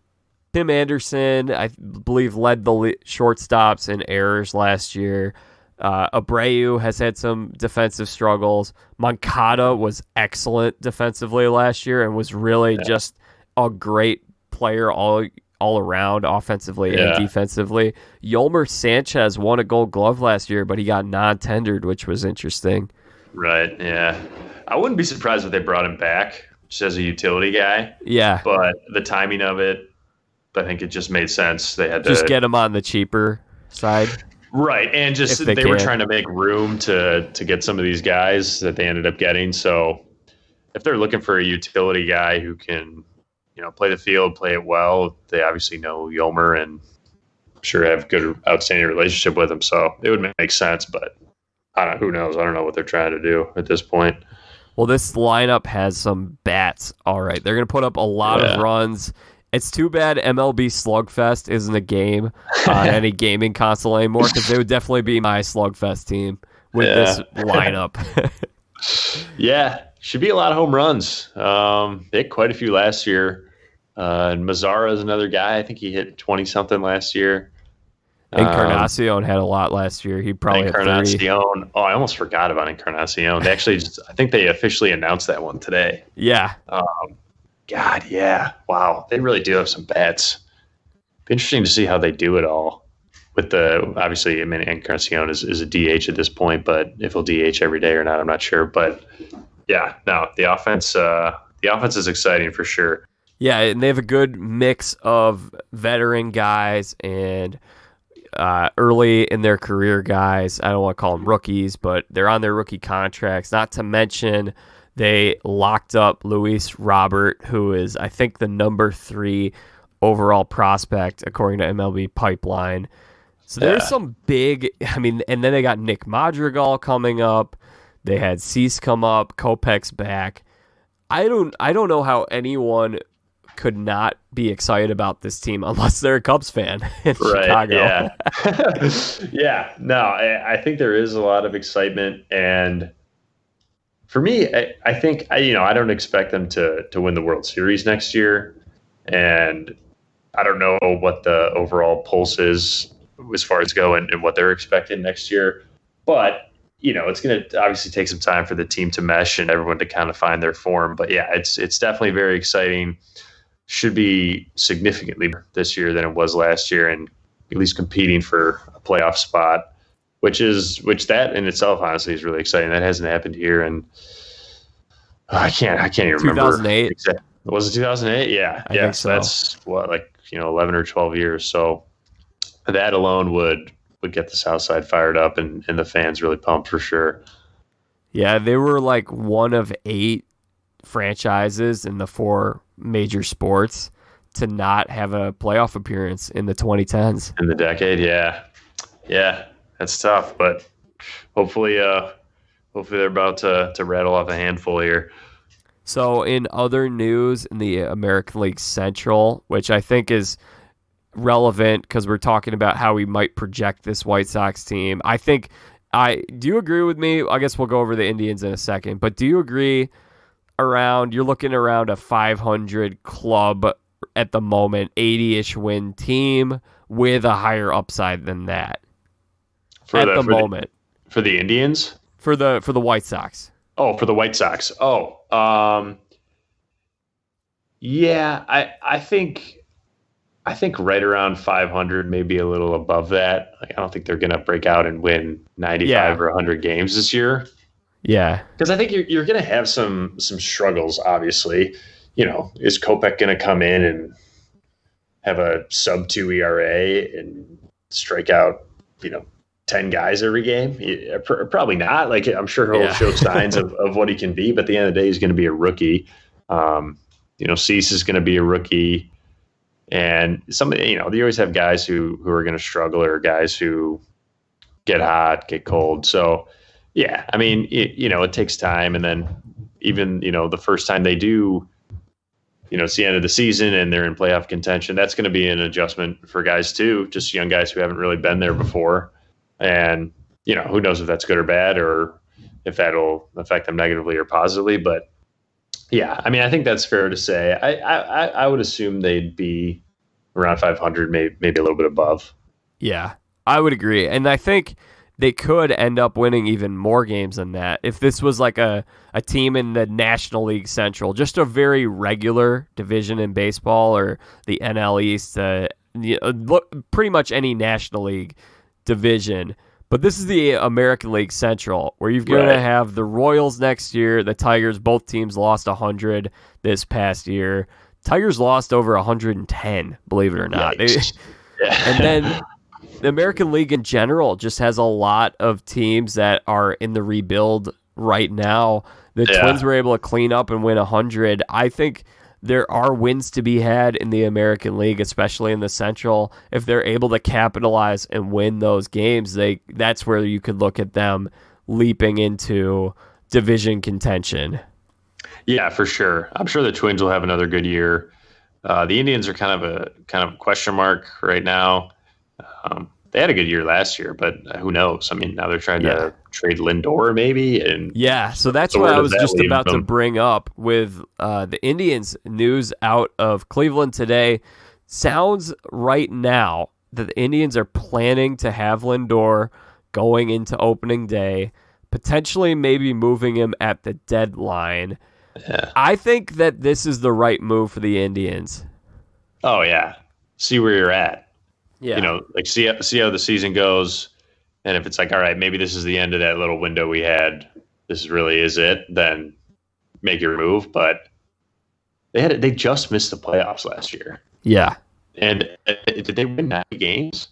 Tim Anderson, I believe, led the shortstops in errors last year. Abreu has had some defensive struggles. Moncada was excellent defensively last year and was really just a great player all around, offensively and defensively. Yolmer Sanchez won a Gold Glove last year, but he got non-tendered, which was interesting. Right, yeah. I wouldn't be surprised if they brought him back just as a utility guy. Yeah. But the timing of it, I think it just made sense. They had to just get him on the cheaper side. Right, and just they were trying to make room to get some of these guys that they ended up getting. So if they're looking for a utility guy who can, play the field, play it well, they obviously know Yolmer and I'm sure have good, outstanding relationship with him. So it would make sense, but who knows? I don't know what they're trying to do at this point. Well, this lineup has some bats. All right, they're going to put up a lot of runs. It's too bad MLB Slugfest isn't a game on any gaming console anymore, because they would definitely be my Slugfest team with this lineup. Yeah, should be a lot of home runs. They had quite a few last year. And Mazzara is another guy. I think he hit 20-something last year. Encarnacion had a lot last year. He probably had 30. Oh, I almost forgot about Encarnacion. They actually, I think they officially announced that one today. Yeah. God, yeah. Wow. They really do have some bats. Be interesting to see how they do it all. With obviously, Encarnacion is a DH at this point, but if he'll DH every day or not, I'm not sure. But yeah, no, the offense is exciting for sure. Yeah, and they have a good mix of veteran guys and early in their career guys. I don't want to call them rookies, but they're on their rookie contracts. Not to mention they locked up Luis Robert, who is, I think, the number 3 overall prospect according to MLB Pipeline. So there's some big, and then they got Nick Madrigal coming up. They had Cease come up, Kopech's back. I don't know how anyone could not be excited about this team unless they're a Cubs fan in Chicago. Yeah. Yeah. No, I think there is a lot of excitement, and for me, I think I don't expect them to win the World Series next year, and I don't know what the overall pulse is as far as going and what they're expecting next year. But it's going to obviously take some time for the team to mesh and everyone to kind of find their form. But yeah, it's definitely very exciting. Should be significantly better this year than it was last year, and at least competing for a playoff spot, which that in itself honestly is really exciting. That hasn't happened here, and I can't even remember. 2008. Was it 2008? Yeah. I think so. That's 11 or 12 years. So that alone would get the South Side fired up and the fans really pumped for sure. Yeah, they were like one of 8 franchises in the 4 major sports to not have a playoff appearance in the 2010s. In the decade, yeah. Yeah, that's tough, but hopefully they're about to rattle off a handful here. So in other news in the American League Central, which I think is relevant because we're talking about how we might project this White Sox team, do you agree with me? I guess we'll go over the Indians in a second, but do you agree you're looking around a 500 club at the moment, 80-ish win team with a higher upside than that for the moment? For the Indians? For the White Sox. Oh, for the White Sox. Yeah, I think I think right around 500, maybe a little above that. Like, I don't think they're going to break out and win 95 or 100 games this year. Yeah. Because I think you're going to have some struggles, obviously. Is Kopech going to come in and have a sub-2 ERA and strike out, 10 guys every game? Probably not. Like, I'm sure he'll show signs of what he can be, but at the end of the day, he's going to be a rookie. Cease is going to be a rookie. And they always have guys who are going to struggle, or guys who get hot, get cold. So, yeah, I mean, it takes time. And then even, the first time they do, it's the end of the season and they're in playoff contention, that's going to be an adjustment for guys too, just young guys who haven't really been there before. And, who knows if that's good or bad, or if that'll affect them negatively or positively. But yeah, I mean, I think that's fair to say. I would assume they'd be around 500, maybe a little bit above. Yeah, I would agree. And I think they could end up winning even more games than that if this was like a team in the National League Central, just a very regular division in baseball, or the NL East, pretty much any National League division. But this is the American League Central, where you're going to have the Royals next year, the Tigers. Both teams lost 100 this past year. Tigers lost over 110, believe it or not. And then the American League in general just has a lot of teams that are in the rebuild right now. The Twins were able to clean up and win 100. I think there are wins to be had in the American League, especially in the Central. If they're able to capitalize and win those games, that's where you could look at them leaping into division contention. Yeah, for sure. I'm sure the Twins will have another good year. The Indians are kind of a question mark right now. They had a good year last year, but who knows? I mean, now they're trying to trade Lindor maybe. And so that's what I was just about to bring up with the Indians news out of Cleveland today. Sounds right now that the Indians are planning to have Lindor going into opening day, potentially maybe moving him at the deadline. Yeah. I think that this is the right move for the Indians. Oh, yeah. See where you're at. Yeah. See how the season goes. And if it's like, all right, maybe this is the end of that little window we had, this really is it, then make your move. But they just missed the playoffs last year. Yeah. And did they win 90 games?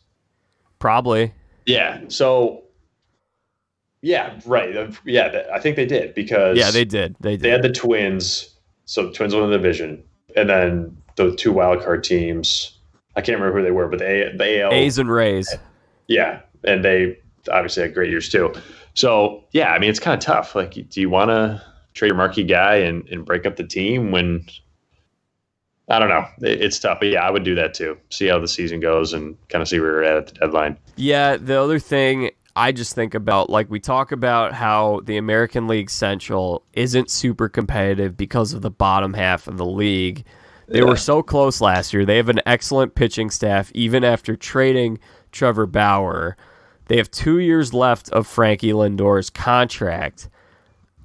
Probably. Yeah. So, yeah, right. Yeah, I think they did, because they did. They had the Twins. So the Twins won the division. And then the two wildcard teams, I can't remember who they were, but the AL. A's and Rays. Yeah, and they obviously had great years too. So, yeah, I mean, it's kind of tough. Like, do you want to trade your marquee guy and break up the team when – I don't know. It's tough. But, yeah, I would do that too. See how the season goes and kind of see where we're at the deadline. Yeah, the other thing I just think about, like, we talk about how the American League Central isn't super competitive because of the bottom half of the league. They were so close last year. They have an excellent pitching staff, even after trading Trevor Bauer. They have 2 years left of Frankie Lindor's contract.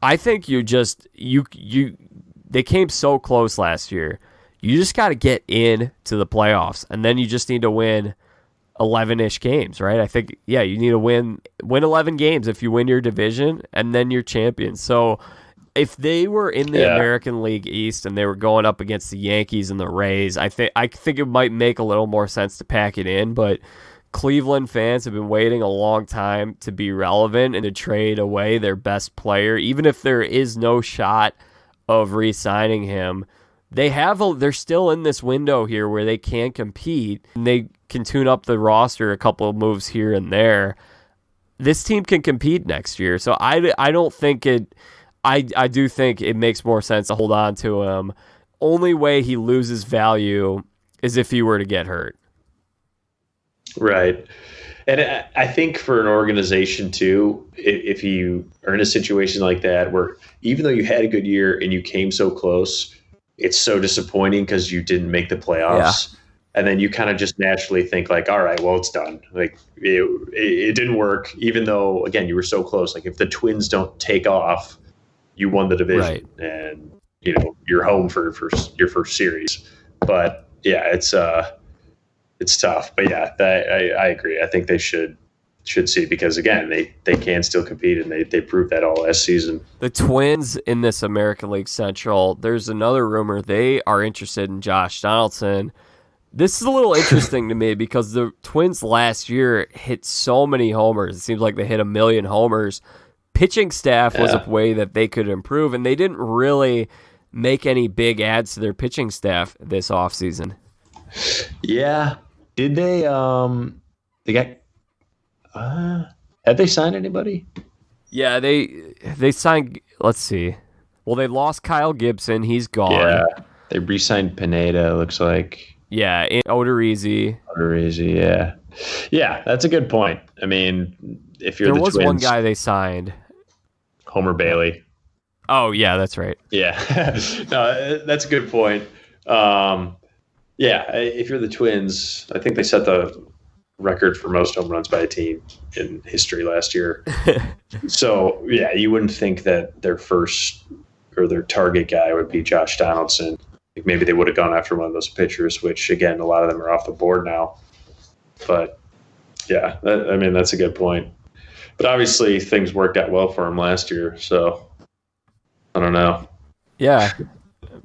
I think they came so close last year. You just got to get into the playoffs, and then you just need to win 11-ish games, right? I think, you need to win 11 games if you win your division, and then you're champion. So if they were in the American League East and they were going up against the Yankees and the Rays, I think it might make a little more sense to pack it in. But Cleveland fans have been waiting a long time to be relevant and to trade away their best player, even if there is no shot of re-signing him. They're still in this window here where they can compete, and they can tune up the roster a couple of moves here and there. This team can compete next year, so I don't think it. I do think it makes more sense to hold on to him. Only way he loses value is if he were to get hurt. Right. And I think for an organization too, if you are in a situation like that where even though you had a good year and you came so close, it's so disappointing because you didn't make the playoffs. Yeah. And then you kind of just naturally think like, all right, well, it's done. Like it didn't work, even though, again, you were so close. Like if the Twins don't take off, you won the division, right, and you're home for your first series. But yeah, it's it's tough. But yeah, I agree. I think they should see, because again, they can still compete, and they proved that all last season. The Twins in this American League Central, there's another rumor they are interested in Josh Donaldson. This is a little interesting to me because the Twins last year hit so many homers. It seems like they hit 1 million homers. Pitching staff was a way that they could improve, and they didn't really make any big adds to their pitching staff this offseason. Yeah. Did they they got had they signed anybody? Yeah, they signed, let's see. Well, they lost Kyle Gibson. He's gone. Yeah. They re-signed Pineda, looks like. Yeah, Odorizzi. Yeah. Yeah, that's a good point. I mean, if you're the Twins. There was one guy they signed. Homer Bailey. Oh, yeah, that's right. Yeah. No, that's a good point. Yeah, if you're the Twins, I think they set the record for most home runs by a team in history last year. So, yeah, you wouldn't think that their first or their target guy would be Josh Donaldson. Like maybe they would have gone after one of those pitchers, which, again, a lot of them are off the board now. But, yeah, that's a good point. But obviously things worked out well for him last year, so I don't know. Yeah,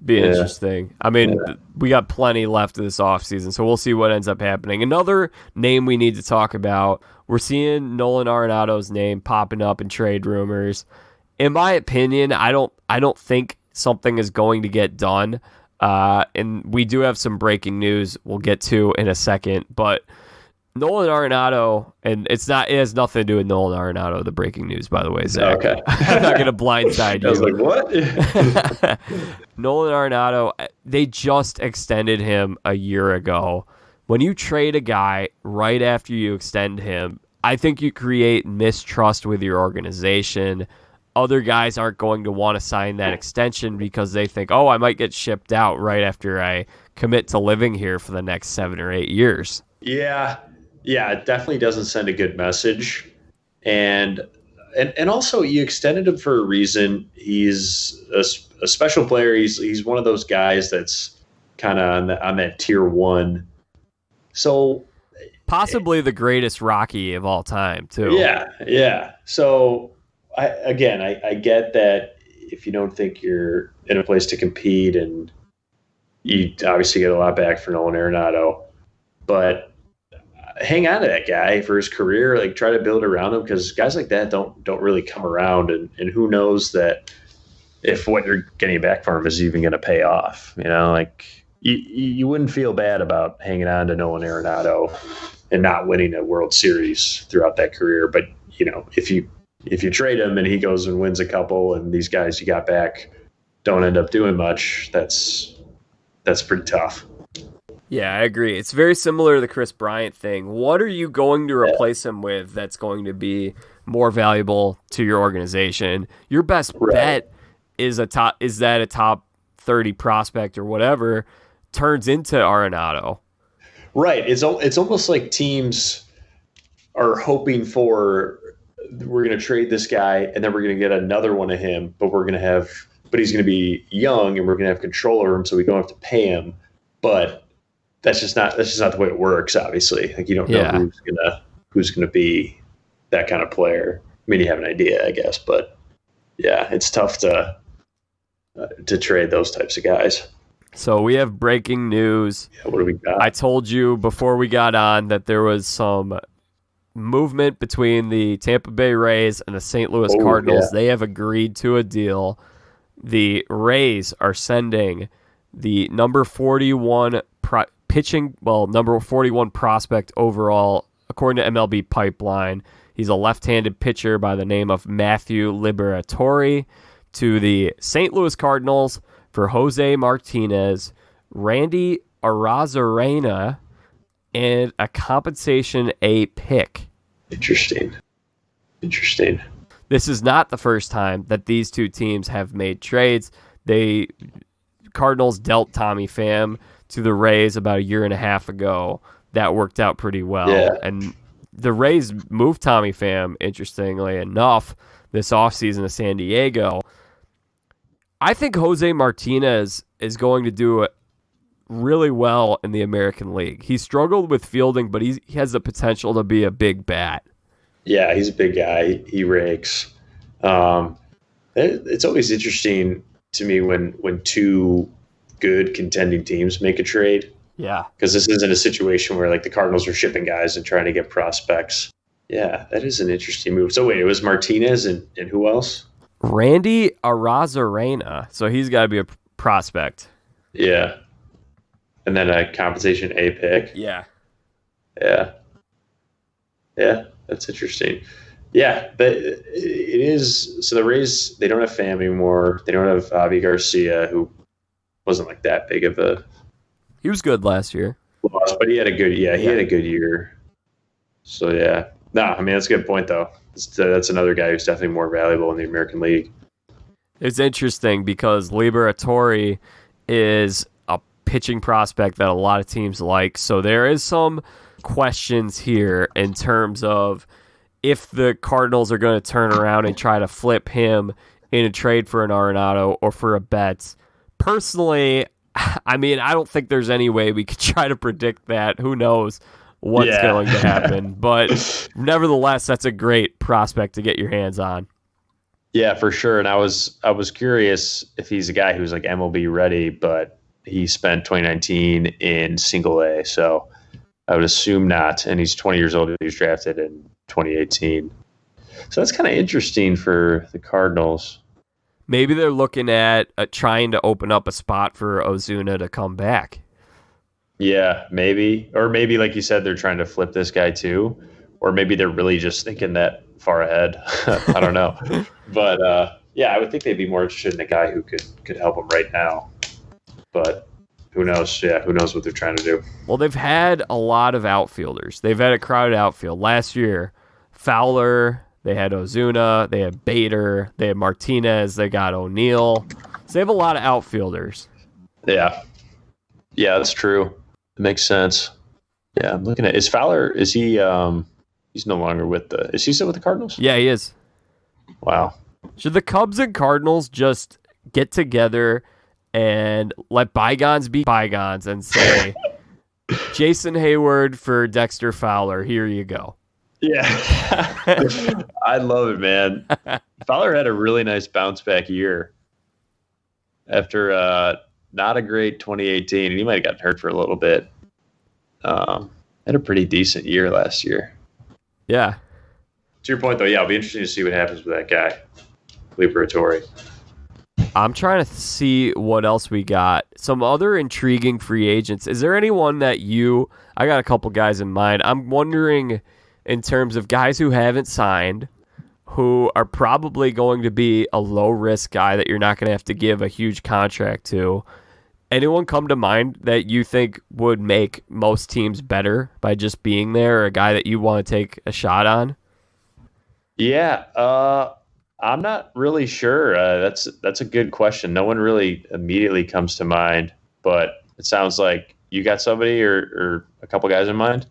be interesting. I mean, we got plenty left of this offseason, so we'll see what ends up happening. Another name we need to talk about, we're seeing Nolan Arenado's name popping up in trade rumors. In my opinion, I don't think something is going to get done. And we do have some breaking news we'll get to in a second, but Nolan Arenado, and it has nothing to do with Nolan Arenado, the breaking news, by the way, Zach. Okay. I'm not going to blindside you. I was like, what? Nolan Arenado, they just extended him a year ago. When you trade a guy right after you extend him, I think you create mistrust with your organization. Other guys aren't going to want to sign that extension because they think, oh, I might get shipped out right after I commit to living here for the next 7 or 8 years. Yeah, it definitely doesn't send a good message. And also, you extended him for a reason. He's a special player. He's one of those guys that's kind of on that tier 1. So possibly the greatest Rocky of all time, too. Yeah. So I get that if you don't think you're in a place to compete, and you obviously get a lot back for Nolan Arenado, but hang on to that guy for his career. Like, try to build around him, because guys like that don't really come around, and who knows that if what you're getting back for him is even going to pay off. Like you wouldn't feel bad about hanging on to Nolan Arenado and not winning a World Series throughout that career. But if you trade him and he goes and wins a couple, and these guys you got back don't end up doing much, that's pretty tough. Yeah, I agree. It's very similar to the Kris Bryant thing. What are you going to replace him with that's going to be more valuable to your organization? Your best bet is that a top 30 prospect or whatever turns into Arenado. Right. It's almost like teams are hoping for, we're going to trade this guy and then we're going to get another one of him, but he's going to be young and we're going to have control over him, so we don't have to pay him. But that's just not the way it works. Obviously, like, you don't know who's gonna be that kind of player. I mean, you have an idea, I guess, but yeah, it's tough to trade those types of guys. So we have breaking news. Yeah, what do we got? I told you before we got on that there was some movement between the Tampa Bay Rays and the St. Louis Cardinals. Yeah. They have agreed to a deal. The Rays are sending the number 41 number 41 prospect overall, according to MLB Pipeline. He's a left-handed pitcher by the name of Matthew Liberatore, to the St. Louis Cardinals for Jose Martinez, Randy Arozarena, and a compensation A pick. Interesting. This is not the first time that these two teams have made trades. Cardinals dealt Tommy Pham to the Rays about a year and a half ago. That worked out pretty well. Yeah. And the Rays moved Tommy Pham, interestingly enough, this offseason to San Diego. I think Jose Martinez is going to do really well in the American League. He struggled with fielding, but he has the potential to be a big bat. Yeah, he's a big guy. He rakes. It's always interesting to me when two good contending teams make a trade. Yeah. Because this isn't a situation where like the Cardinals are shipping guys and trying to get prospects. Yeah, that is an interesting move. So wait, it was Martinez and who else? Randy Arozarena. So he's got to be a prospect. Yeah. And then a compensation A pick. Yeah. Yeah. Yeah, that's interesting. Yeah, but it is. So the Rays, they don't have Pham anymore. They don't have Avi Garcia, who wasn't like that big of a. He was good last year. Loss, but he had a good. Yeah, he had a good year. So yeah, I mean that's a good point though. That's another guy who's definitely more valuable in the American League. It's interesting because Liberatore is a pitching prospect that a lot of teams like. So there is some questions here in terms of if the Cardinals are going to turn around and try to flip him in a trade for an Arenado or for a Betts. Personally, I mean, I don't think there's any way we could try to predict that. Who knows what's going to happen? But nevertheless, that's a great prospect to get your hands on. Yeah, for sure. And I was curious if he's a guy who's like MLB ready, but he spent 2019 in Single A, so I would assume not. And he's 20 years old. He was drafted in 2018. So that's kind of interesting for the Cardinals. Maybe they're looking at trying to open up a spot for Ozuna to come back. Yeah, maybe. Or maybe, like you said, they're trying to flip this guy too. Or maybe they're really just thinking that far ahead. I don't know. But, yeah, I would think they'd be more interested in a guy who could help them right now. But who knows? Yeah, who knows what they're trying to do. Well, they've had a lot of outfielders. They've had a crowded outfield. Last year, Fowler, they had Ozuna, they had Bader, they had Martinez, they got O'Neill. So they have a lot of outfielders. Yeah. Yeah, that's true. It makes sense. Yeah, I'm looking at is Fowler, is he he's no longer is he still with the Cardinals? Yeah, he is. Wow. Should the Cubs and Cardinals just get together and let bygones be bygones and say, Jason Hayward for Dexter Fowler, here you go. Yeah. I love it, man. Fowler had a really nice bounce back year after not a great 2018, and he might have gotten hurt for a little bit. Had a pretty decent year last year. Yeah. To your point, though, yeah, it'll be interesting to see what happens with that guy, Liberatore. I'm trying to see what else we got. Some other intriguing free agents. Is there anyone that I got a couple guys in mind. I'm wondering in terms of guys who haven't signed, who are probably going to be a low-risk guy that you're not going to have to give a huge contract to. Anyone come to mind that you think would make most teams better by just being there, or a guy that you want to take a shot on? Yeah, I'm not really sure. That's a good question. No one really immediately comes to mind, but it sounds like you got somebody or a couple guys in mind.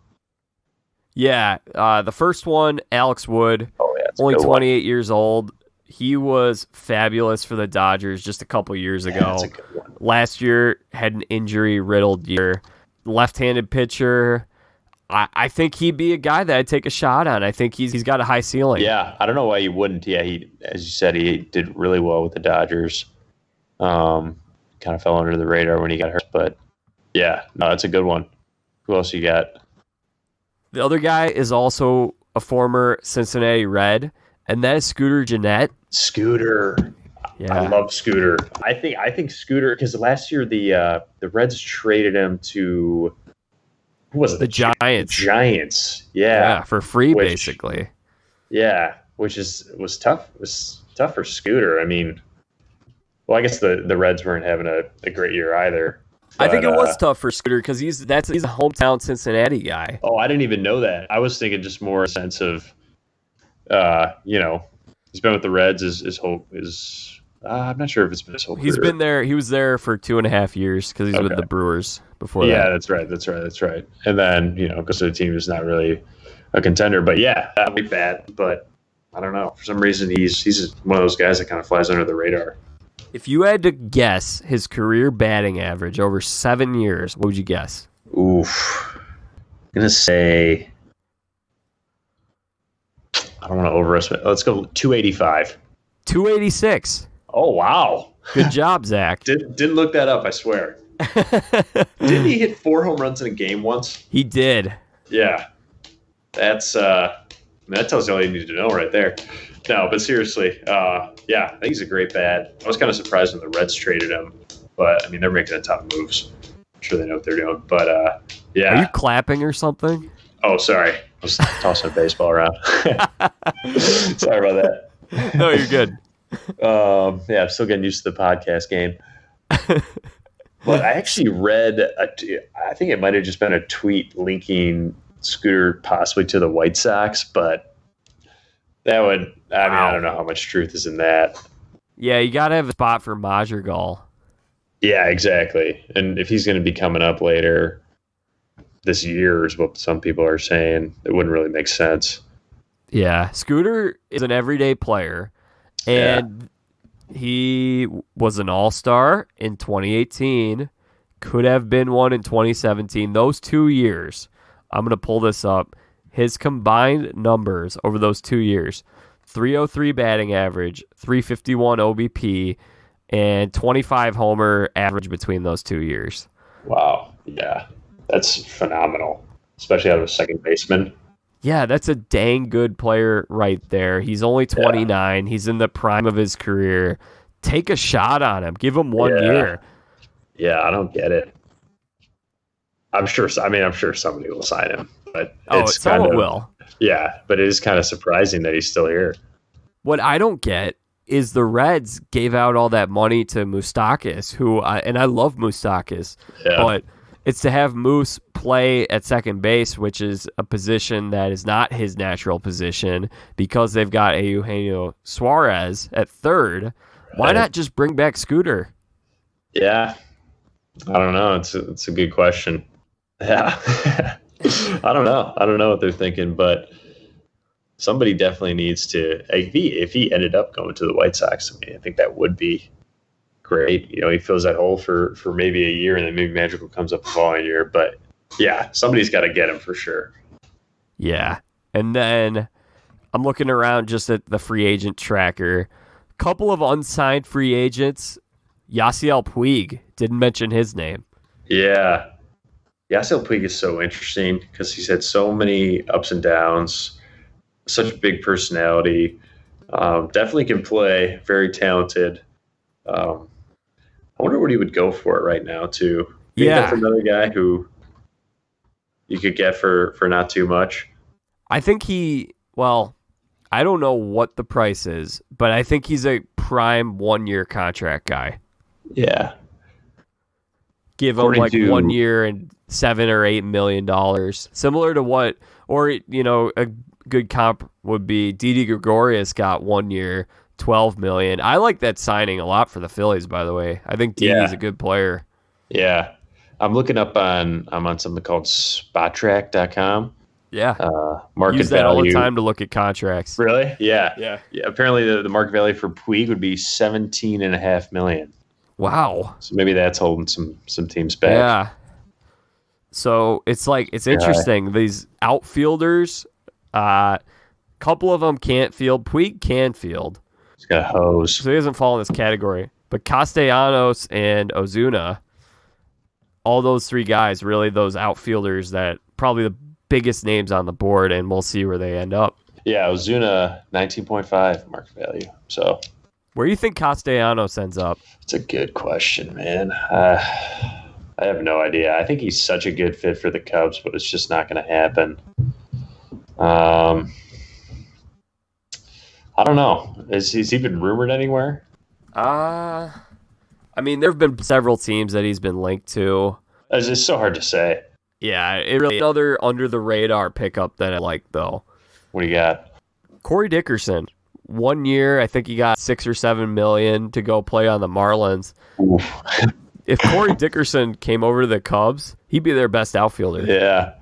Yeah, the first one, Alex Wood, only 28 years old. He was fabulous for the Dodgers just a couple years ago. That's a good one. Last year, had an injury-riddled year. Left-handed pitcher. I think he'd be a guy that I'd take a shot on. I think he's got a high ceiling. Yeah, I don't know why you wouldn't. Yeah, he, as you said, he did really well with the Dodgers. Kind of fell under the radar when he got hurt, but yeah, no, that's a good one. Who else you got? The other guy is also a former Cincinnati Red, and that is Scooter Gennett. Scooter. Yeah. I love Scooter. I think Scooter, because last year the Reds traded him to who was it? The Giants. Giants. Yeah, for free basically. Yeah, which was tough. It was tough for Scooter. I mean, well, I guess the Reds weren't having a great year either. But, I think it was tough for Scooter because he's a hometown Cincinnati guy. Oh, I didn't even know that. I was thinking just more a sense of, he's been with the Reds his whole I'm not sure if it's been his whole career. He's been there. He was there for 2.5 years because he's with the Brewers before that. Yeah, that's right. And then, goes to a team that's not really a contender. But yeah, that would be bad. But I don't know. For some reason, he's one of those guys that kind of flies under the radar. If you had to guess his career batting average over 7 years, what would you guess? Oof. I'm going to say, I don't want to overestimate. Let's go 285. 286. Oh, wow. Good job, Zach. Didn't look that up, I swear. Didn't he hit 4 home runs in a game once? He did. Yeah. That's that tells you all you need to know right there. No, but seriously, I think he's a great bat. I was kind of surprised when the Reds traded him, but I mean they're making a ton of moves. I'm sure they know what they're doing. But yeah. Are you clapping or something? Oh, sorry. I was tossing a baseball around. Sorry about that. No, you're good. I'm still getting used to the podcast game. But I actually read, I think it might have just been a tweet linking Scooter possibly to the White Sox, but that would, I don't know how much truth is in that. Yeah, you got to have a spot for Madrigal. Yeah, exactly. And if he's going to be coming up later this year, is what some people are saying, it wouldn't really make sense. Yeah, Scooter is an everyday player, and he was an all-star in 2018, could have been one in 2017. Those 2 years, I'm going to pull this up, his combined numbers over those 2 years, 303 batting average, 351 OBP, and 25 homer average between those 2 years. Wow. Yeah, that's phenomenal, especially out of a second baseman. Yeah, that's a dang good player right there. He's only 29. He's in the prime of his career. Take a shot on him. Give him 1 year. Yeah, I don't get it. I'm sure somebody will sign him, but someone will. Yeah, but it is kind of surprising that he's still here. What I don't get is the Reds gave out all that money to Moustakas, and I love Moustakas, but it's to have Moose play at second base, which is a position that is not his natural position because they've got Eugenio Suarez at third. Why not just bring back Scooter? Yeah, I don't know. It's a good question. Yeah, I don't know. I don't know what they're thinking, but somebody definitely needs to. If he ended up going to the White Sox, I mean, I think that would be great. You know, he fills that hole for maybe a year, and then maybe Madrigal comes up the following year. But yeah, somebody's got to get him for sure. Yeah, and then I'm looking around just at the free agent tracker. Couple of unsigned free agents. Yasiel Puig, didn't mention his name. Yeah. Yasiel Puig is so interesting because he's had so many ups and downs, such a big personality. Definitely can play, very talented. I wonder what he would go for right now, too. That's another guy who you could get for not too much. I think I don't know what the price is, but I think he's a prime 1 year contract guy. Yeah. Give him 1 year and $7 or $8 million, similar to what, or a good comp would be Didi Gregorius got 1 year, $12 million. I like that signing a lot for the Phillies, by the way. I think Didi's a good player. Yeah, I'm looking up I'm on something called Spottrack.com. Yeah, market use that value all the time to look at contracts. Really? Yeah. Apparently, the market value for Puig would be $17.5 million. Wow. So maybe that's holding some teams back. Yeah. So it's interesting. These outfielders, couple of them can't field. Puig can field. He's got a hose. So he doesn't fall in this category. But Castellanos and Ozuna, all those three guys, really those outfielders that probably the biggest names on the board, and we'll see where they end up. Yeah, Ozuna, 19.5 market value. So where do you think Castellanos ends up? It's a good question, man. I have no idea. I think he's such a good fit for the Cubs, but it's just not going to happen. I don't know. Is he been rumored anywhere? I mean, there have been several teams that he's been linked to. It's just so hard to say. Yeah, it really another under the radar pickup that I like though. What do you got? Corey Dickerson. 1 year, I think he got $6 or $7 million to go play on the Marlins. If Corey Dickerson came over to the Cubs, he'd be their best outfielder. Yeah,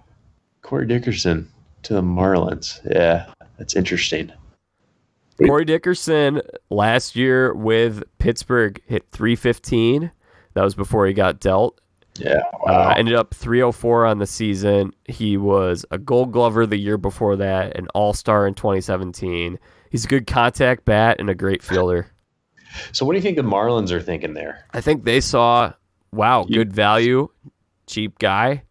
Corey Dickerson to the Marlins. Yeah, that's interesting. Corey Dickerson last year with Pittsburgh hit .315. That was before he got dealt. Yeah, wow. Ended up .304 on the season. He was a Gold Glover the year before that, an All-Star in 2017. He's a good contact bat and a great fielder. So what do you think the Marlins are thinking there? I think they saw, wow, good value, cheap guy.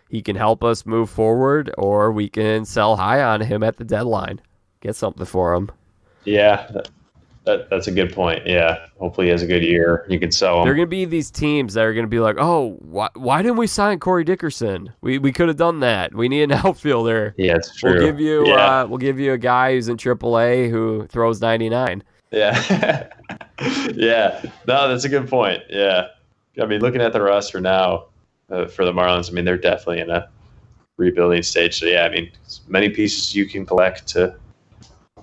He can help us move forward, or we can sell high on him at the deadline. Get something for him. Yeah, that's a good point. Yeah, hopefully he has a good year. You can sell him. There are going to be these teams that are going to be like, oh, why didn't we sign Corey Dickerson? We could have done that. We need an outfielder. Yeah, it's true. We'll give you a guy who's in AAA who throws 99. Yeah. Yeah. No, that's a good point. Yeah. I mean, looking at the roster now for the Marlins, I mean, they're definitely in a rebuilding stage. So, yeah, I mean, as many pieces you can collect to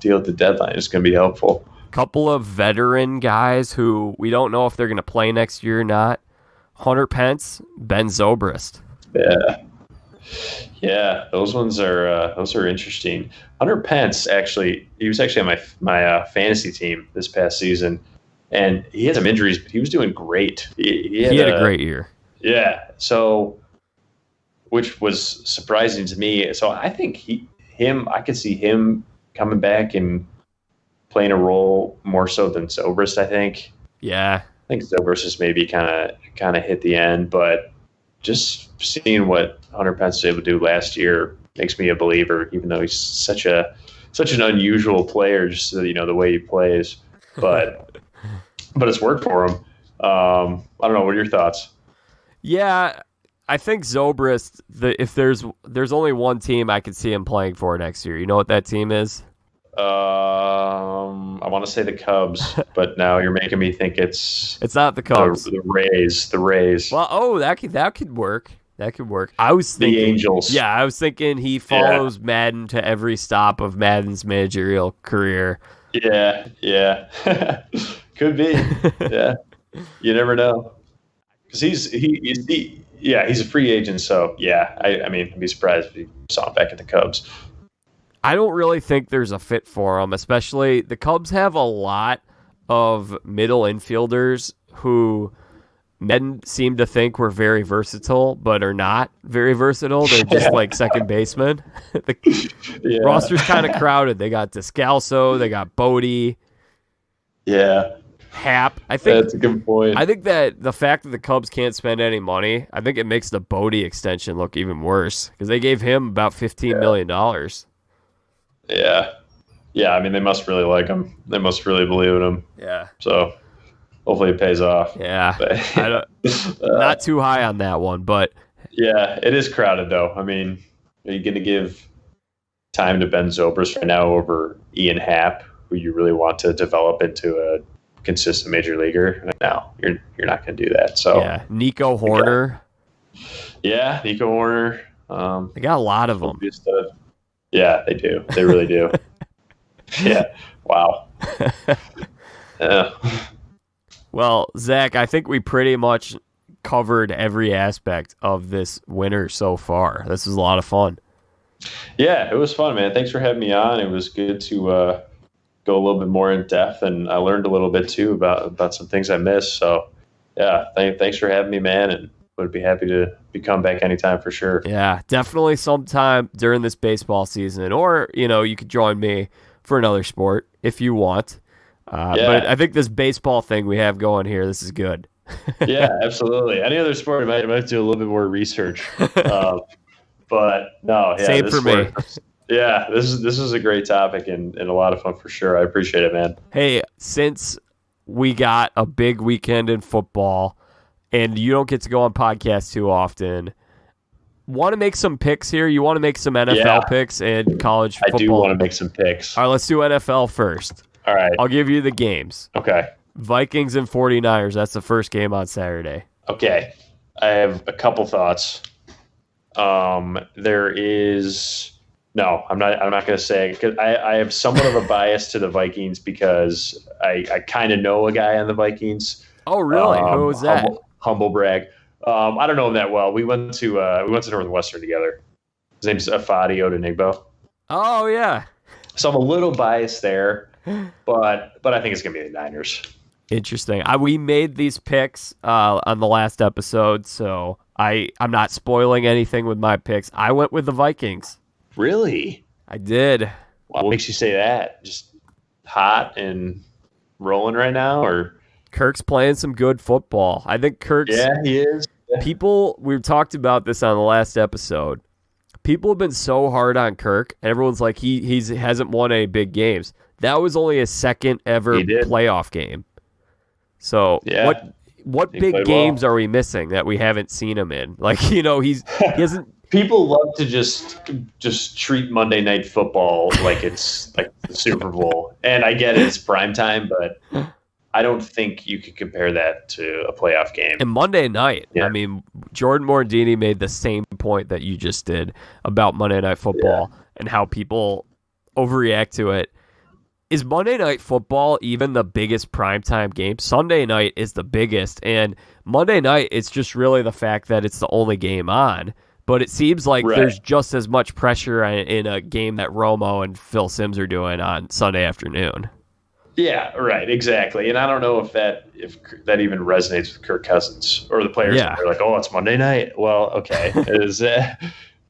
deal with the deadline is going to be helpful. Couple of veteran guys who we don't know if they're going to play next year or not. Hunter Pence, Ben Zobrist. Yeah, those are interesting. Hunter Pence he was actually on my fantasy team this past season, and he had some injuries, but he was doing great. He had a great year. Yeah, so which was surprising to me. So I think I could see him coming back and playing a role more so than Zobrist, I think. Yeah. I think Zobrist is maybe kind of hit the end, but just seeing what Hunter Pence was able to do last year makes me a believer, even though he's such an unusual player, just the way he plays. But it's worked for him. I don't know. What are your thoughts? Yeah, I think Zobrist, if there's only one team I could see him playing for next year. You know what that team is? I want to say the Cubs, but now you're making me think it's not the Cubs. The Rays. The Rays. Well, that could work. That could work. I was thinking the Angels. Yeah, I was thinking he follows Madden to every stop of Madden's managerial career. Yeah. Could be. Yeah. You never know. Because he's a free agent, so yeah. I mean, I'd be surprised if you saw him back at the Cubs. I don't really think there's a fit for him, especially the Cubs have a lot of middle infielders who men seem to think were very versatile, but are not very versatile. They're just like second basemen. The roster's kind of crowded. They got Descalso, they got Bodie. Yeah. Hap. I think that's a good point. I think that the fact that the Cubs can't spend any money, I think it makes the Bodie extension look even worse because they gave him about $15 million. Yeah. I mean, they must really like him. They must really believe in him. Yeah. So hopefully it pays off. Yeah. Not too high on that one, but yeah, it is crowded though. I mean, are you going to give time to Ben Zobrist right now over Ian Happ, who you really want to develop into a consistent major leaguer? No, you're not going to do that. So yeah, Nico Horner. Yeah, Nico Horner. They got a lot of them. Yeah, they do. They really do. Yeah. Wow. Yeah. Well, Zach, I think we pretty much covered every aspect of this winter so far. This was a lot of fun. Yeah, it was fun, man. Thanks for having me on. It was good to go a little bit more in depth, and I learned a little bit too about some things I missed. So, yeah, thanks for having me, man, and would be happy to come back anytime for sure. Yeah, definitely sometime during this baseball season, or you could join me for another sport if you want. But I think this baseball thing we have going here, this is good. Yeah, absolutely. Any other sport, I might do a little bit more research. But no, yeah, same for me. Yeah, this is a great topic and a lot of fun for sure. I appreciate it, man. Hey, since we got a big weekend in football and you don't get to go on podcasts too often, want to make some picks here? You want to make some NFL picks and college football? I do want to make some picks. All right, let's do NFL first. All right. I'll give you the games. Okay. Vikings and 49ers. That's the first game on Saturday. Okay. I have a couple thoughts. There is no. I'm not going to say because I have somewhat of a bias to the Vikings because I kind of know a guy on the Vikings. Oh, really? Who was that? Humble brag. I don't know him that well. We went to Northwestern together. His name's Afadi Odenigbo. Oh yeah. So I'm a little biased there. but I think it's going to be the Niners. Interesting. We made these picks on the last episode, so I'm not spoiling anything with my picks. I went with the Vikings. Really? I did. What makes you say that? Just hot and rolling right now, or Kirk's playing some good football. I think Kirk's. Yeah, he is. People, we've talked about this on the last episode. People have been so hard on Kirk. Everyone's like he hasn't won any big games. That was only his second ever playoff game. So what big games are we missing that we haven't seen him in? Like, he hasn't. People love to just treat Monday Night Football like it's like the Super Bowl, and I get it, it's prime time, but I don't think you could compare that to a playoff game. And Monday night, I mean, Jordan Morandini made the same point that you just did about Monday Night Football and how people overreact to it. Is Monday Night Football even the biggest primetime game? Sunday night is the biggest, and Monday night, it's just really the fact that it's the only game on. But it seems like there's just as much pressure in a game that Romo and Phil Simms are doing on Sunday afternoon. Yeah, right, exactly. And I don't know if that even resonates with Kirk Cousins or the players. They're like, oh, it's Monday night. Well, okay. Does that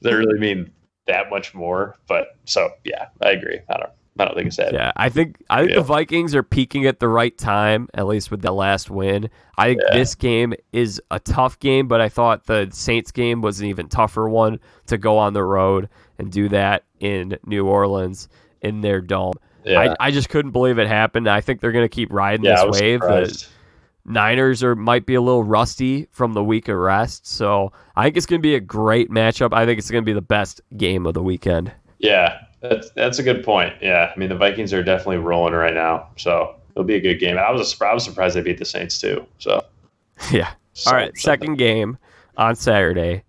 really mean that much more? But so, yeah, I agree. I don't think it's that. Yeah, I think the Vikings are peaking at the right time, at least with the last win. I think this game is a tough game, but I thought the Saints game was an even tougher one to go on the road and do that in New Orleans in their dome. Yeah. I just couldn't believe it happened. I think they're going to keep riding this wave. The Niners might be a little rusty from the week of rest, so I think it's going to be a great matchup. I think it's going to be the best game of the weekend. Yeah. That's a good point. Yeah, I mean the Vikings are definitely rolling right now, so it'll be a good game. I was surprised they beat the Saints too. So yeah. All right, second game on Saturday,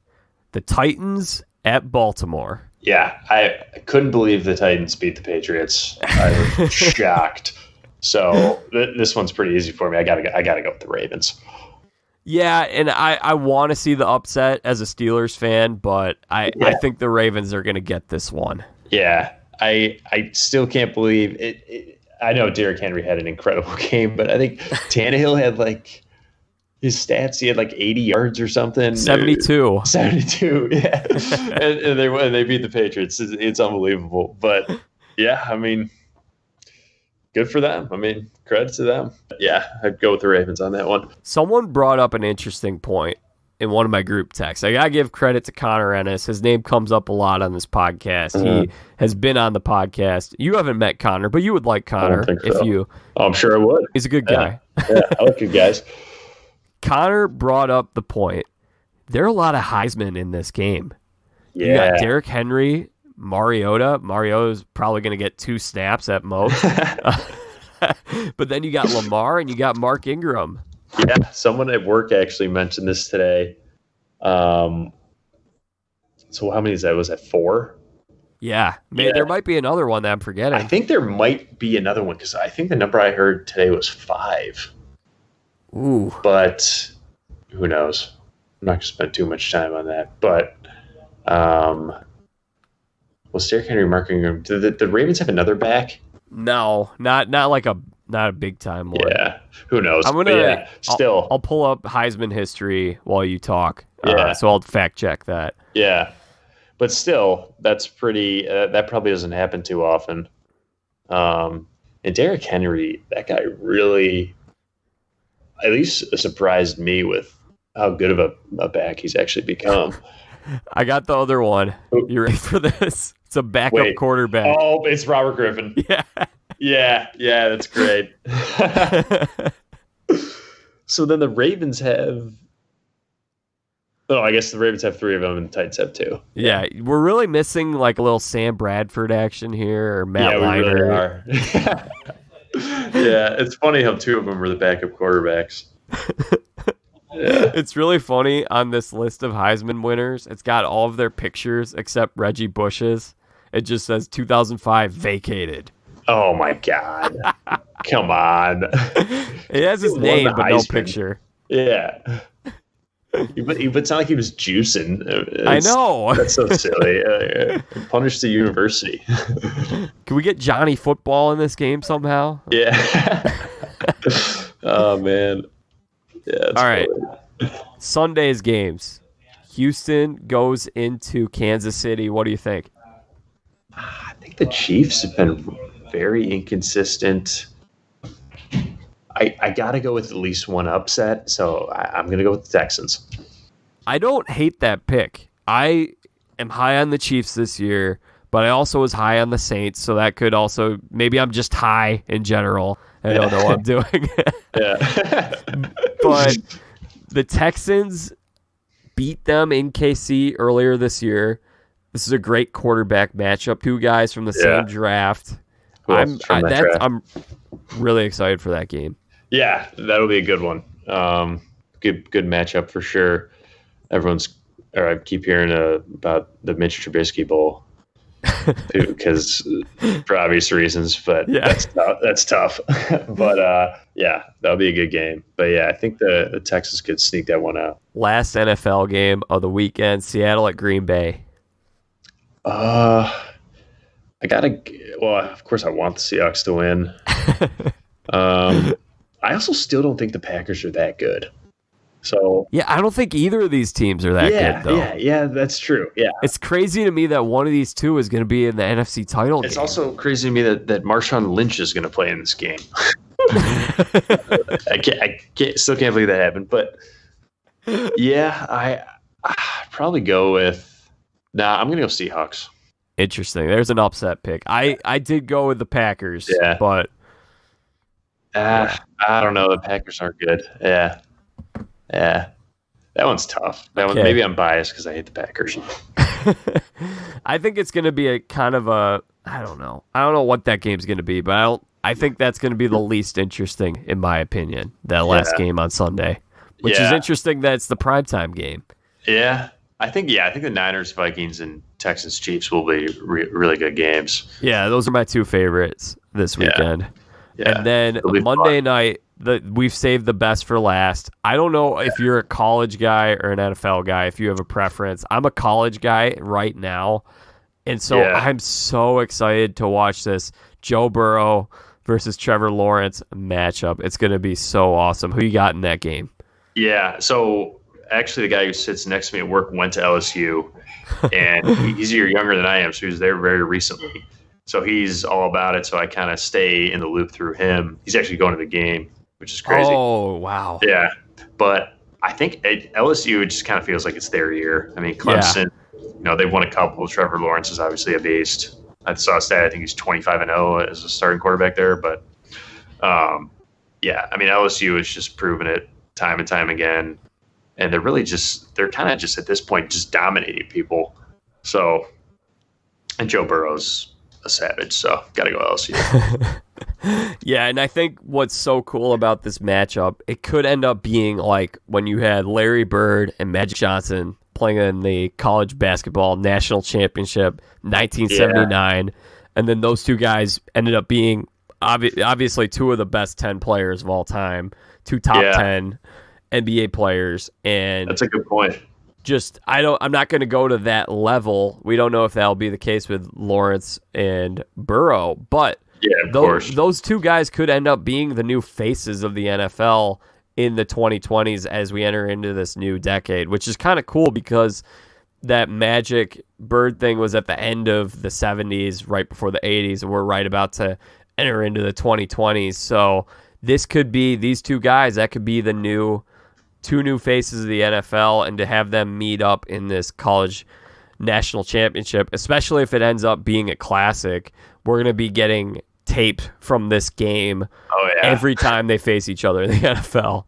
the Titans at Baltimore. Yeah, I couldn't believe the Titans beat the Patriots. I was shocked. So this one's pretty easy for me. I gotta go with the Ravens. Yeah, and I want to see the upset as a Steelers fan, but I think the Ravens are going to get this one. Yeah, I still can't believe it. I know Derrick Henry had an incredible game, but I think Tannehill had his stats. He had 80 yards or something. 72. 72, yeah. and they beat the Patriots. It's unbelievable. But, yeah, I mean, good for them. I mean, credit to them. Yeah, I'd go with the Ravens on that one. Someone brought up an interesting point in one of my group texts. I got to give credit to Connor Ennis. His name comes up a lot on this podcast. He has been on the podcast. You haven't met Connor, but you would like Connor if you... Oh, I'm sure I would. He's a good guy. Yeah, I like good guys. Connor brought up the point. There are a lot of Heisman in this game. Yeah. You got Derrick Henry, Mariota. Mariota's probably going to get 2 snaps at most. But then you got Lamar and you got Mark Ingram. Yeah, someone at work actually mentioned this today. So how many is that? Was that 4? Yeah. There might be another one that I'm forgetting. I think there might be another one because I think the number I heard today was 5. Ooh. But who knows? I'm not going to spend too much time on that. But was Derrick Henry, Mark Ingram? Did the Ravens have another back? No, not a big time one. Yeah, who knows? I'm gonna still. I'll pull up Heisman history while you talk. Yeah, so I'll fact check that. Yeah, but still, that's pretty. That probably doesn't happen too often. And Derrick Henry, that guy really, at least surprised me with how good of a back he's actually become. I got the other one. You ready for this? It's a backup quarterback. Oh, it's Robert Griffin. Yeah. Yeah, that's great. So then the Ravens have... Oh, I guess the Ravens have 3 of them and the Titans have 2. Yeah, we're really missing a little Sam Bradford action here or Matt Leinart. We really are. Yeah, it's funny how 2 of them were the backup quarterbacks. Yeah. It's really funny on this list of Heisman winners. It's got all of their pictures except Reggie Bush's. It just says 2005 vacated. Oh my God. Come on. It has his name, but no picture. Yeah. It's not like he was juicing. I know. That's so silly. Punish the university. Can we get Johnny Football in this game somehow? Yeah. Oh, man. Yeah. All right. Sunday's games. Houston goes into Kansas City. What do you think? I think the Chiefs have been very inconsistent. I got to go with at least one upset, so I'm going to go with the Texans. I don't hate that pick. I am high on the Chiefs this year, but I also was high on the Saints, so that could also – maybe I'm just high in general. I don't know what I'm doing. Yeah. But the Texans beat them in KC earlier this year. This is a great quarterback matchup. Two guys from the same draft. I'm really excited for that game. Yeah, that'll be a good one. Good matchup for sure. I keep hearing about the Mitch Trubisky Bowl because for obvious reasons, but that's tough. But yeah, that'll be a good game. But yeah, I think the Texans could sneak that one out. Last NFL game of the weekend: Seattle at Green Bay. Of course I want the Seahawks to win. I also still don't think the Packers are that good. So yeah, I don't think either of these teams are that good, though. Yeah, that's true. Yeah, it's crazy to me that one of these two is going to be in the NFC title game. It's also crazy to me that Marshawn Lynch is going to play in this game. I still can't believe that happened. But yeah, I probably go with. I'm going to go Seahawks. Interesting. There's an upset pick. I did go with the Packers, but I don't know. The Packers aren't good. Yeah. That one's tough. Maybe I'm biased because I hate the Packers. I think it's going to be a kind of a. I don't know. I don't know what that game's going to be, but I think that's going to be the least interesting, in my opinion. That last game on Sunday, which is interesting that it's the primetime game. Yeah. I think the Niners, Vikings, and Texans, Chiefs will be really good games. Yeah, those are my two favorites this weekend. Yeah. And then Monday night, we've saved the best for last. I don't know if you're a college guy or an NFL guy, if you have a preference. I'm a college guy right now, and so I'm so excited to watch this Joe Burrow versus Trevor Lawrence matchup. It's going to be so awesome. Who you got in that game? Yeah, so actually, the guy who sits next to me at work went to LSU, and he's a year younger than I am, so he was there very recently. So he's all about it, so I kind of stay in the loop through him. He's actually going to the game, which is crazy. Oh, wow. Yeah, but I think LSU just kind of feels like it's their year. I mean, Clemson, they've won a couple. Trevor Lawrence is obviously a beast. I saw a stat, I think he's 25-0 as a starting quarterback there. But, LSU has just proven it time and time again. And they're kind of just at this point just dominating people. So, and Joe Burrow's a savage, so got to go LSU. Yeah, and I think what's so cool about this matchup, it could end up being like when you had Larry Bird and Magic Johnson playing in the college basketball national championship 1979, and then those two guys ended up being obviously two of the best 10 players of all time, two top 10 NBA players. And that's a good point. I'm not going to go to that level. We don't know if that'll be the case with Lawrence and Burrow, but those two guys could end up being the new faces of the NFL in the 2020s as we enter into this new decade, which is kind of cool because that Magic Bird thing was at the end of the 70s, right before the 80s, and we're right about to enter into the 2020s. So this could be these two guys. That could be the two new faces of the NFL, and to have them meet up in this college national championship, especially if it ends up being a classic, we're going to be getting tape from this game every time they face each other in the NFL.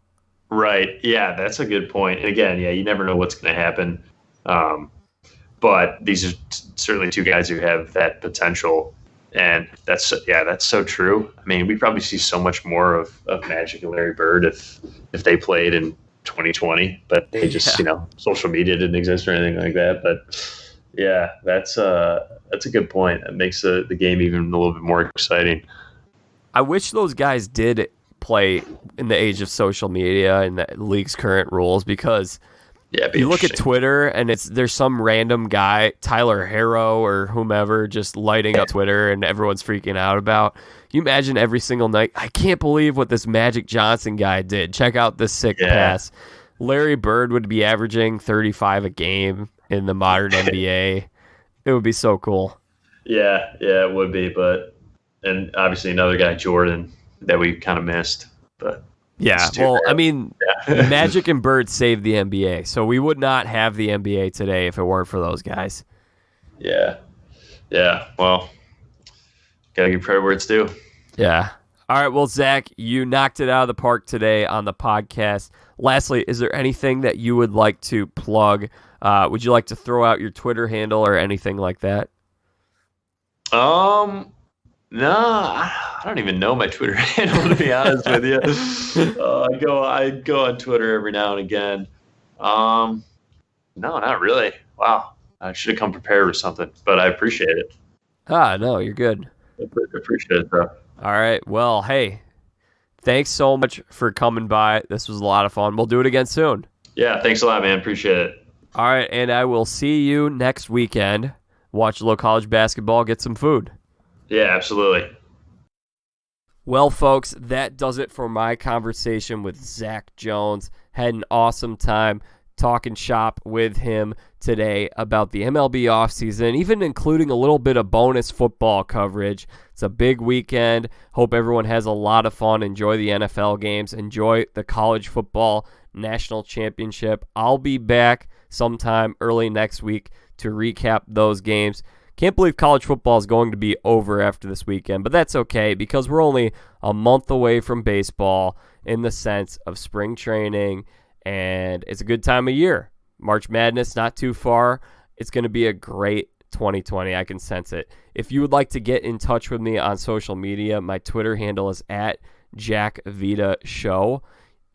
Right. Yeah, that's a good point. And again, you never know what's going to happen. But these are certainly two guys who have that potential. And that's so true. I mean, we probably see so much more of Magic and Larry Bird if they played in 2020, but they just social media didn't exist or anything like that. But yeah, that's a good point. It makes the game even a little bit more exciting. I wish those guys did play in the age of social media and the league's current rules, because Yeah, you look at Twitter and there's some random guy, Tyler Harrow or whomever, just lighting up Twitter and everyone's freaking out about. You imagine every single night, I can't believe what this Magic Johnson guy did. Check out this sick pass. Larry Bird would be averaging 35 a game in the modern NBA. It would be so cool. Yeah, it would be. And obviously another guy, Jordan, that we kind of missed. But yeah, well, I mean, Magic and Bird saved the NBA, so we would not have the NBA today if it weren't for those guys. Yeah. Well, gotta give credit where it's due. Yeah. All right, well, Zach, you knocked it out of the park today on the podcast. Lastly, is there anything that you would like to plug? Would you like to throw out your Twitter handle or anything like that? No, I don't even know my Twitter handle, to be honest with you. I go on Twitter every now and again. No, not really. Wow, I should have come prepared with something, but I appreciate it. No, you're good. I appreciate it, bro. All right, well, hey, thanks so much for coming by. This was a lot of fun. We'll do it again soon. Yeah, thanks a lot, man. Appreciate it. All right, and I will see you next weekend. Watch a little college basketball, get some food. Yeah, absolutely. Well, folks, that does it for my conversation with Zach Jones. Had an awesome time talking shop with him today about the MLB offseason, even including a little bit of bonus football coverage. It's a big weekend. Hope everyone has a lot of fun. Enjoy the NFL games. Enjoy the college football national championship. I'll be back sometime early next week to recap those games. Can't believe college football is going to be over after this weekend, but that's okay because we're only a month away from baseball in the sense of spring training, and it's a good time of year. March Madness, not too far. It's going to be a great 2020. I can sense it. If you would like to get in touch with me on social media, my Twitter handle is @JackVitaShow.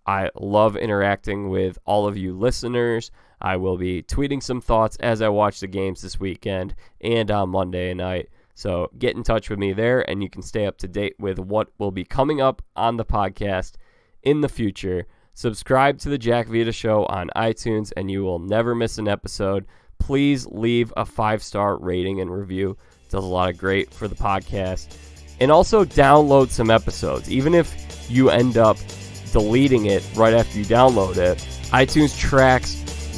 I love interacting with all of you listeners. I will be tweeting some thoughts as I watch the games this weekend and on Monday night. So get in touch with me there, and you can stay up to date with what will be coming up on the podcast in the future. Subscribe to the Jack Vita Show on iTunes, and you will never miss an episode. Please leave a 5-star rating and review. It does a lot of great for the podcast. And also download some episodes. Even if you end up deleting it right after you download it, iTunes tracks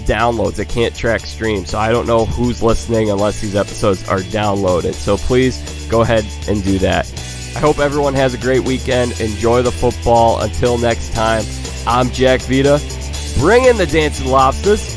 downloads. It can't track streams, so I don't know who's listening unless these episodes are downloaded. So please go ahead and do that. I hope everyone has a great weekend. Enjoy the football. Until next time, I'm Jack Vita. Bring in the dancing lobsters.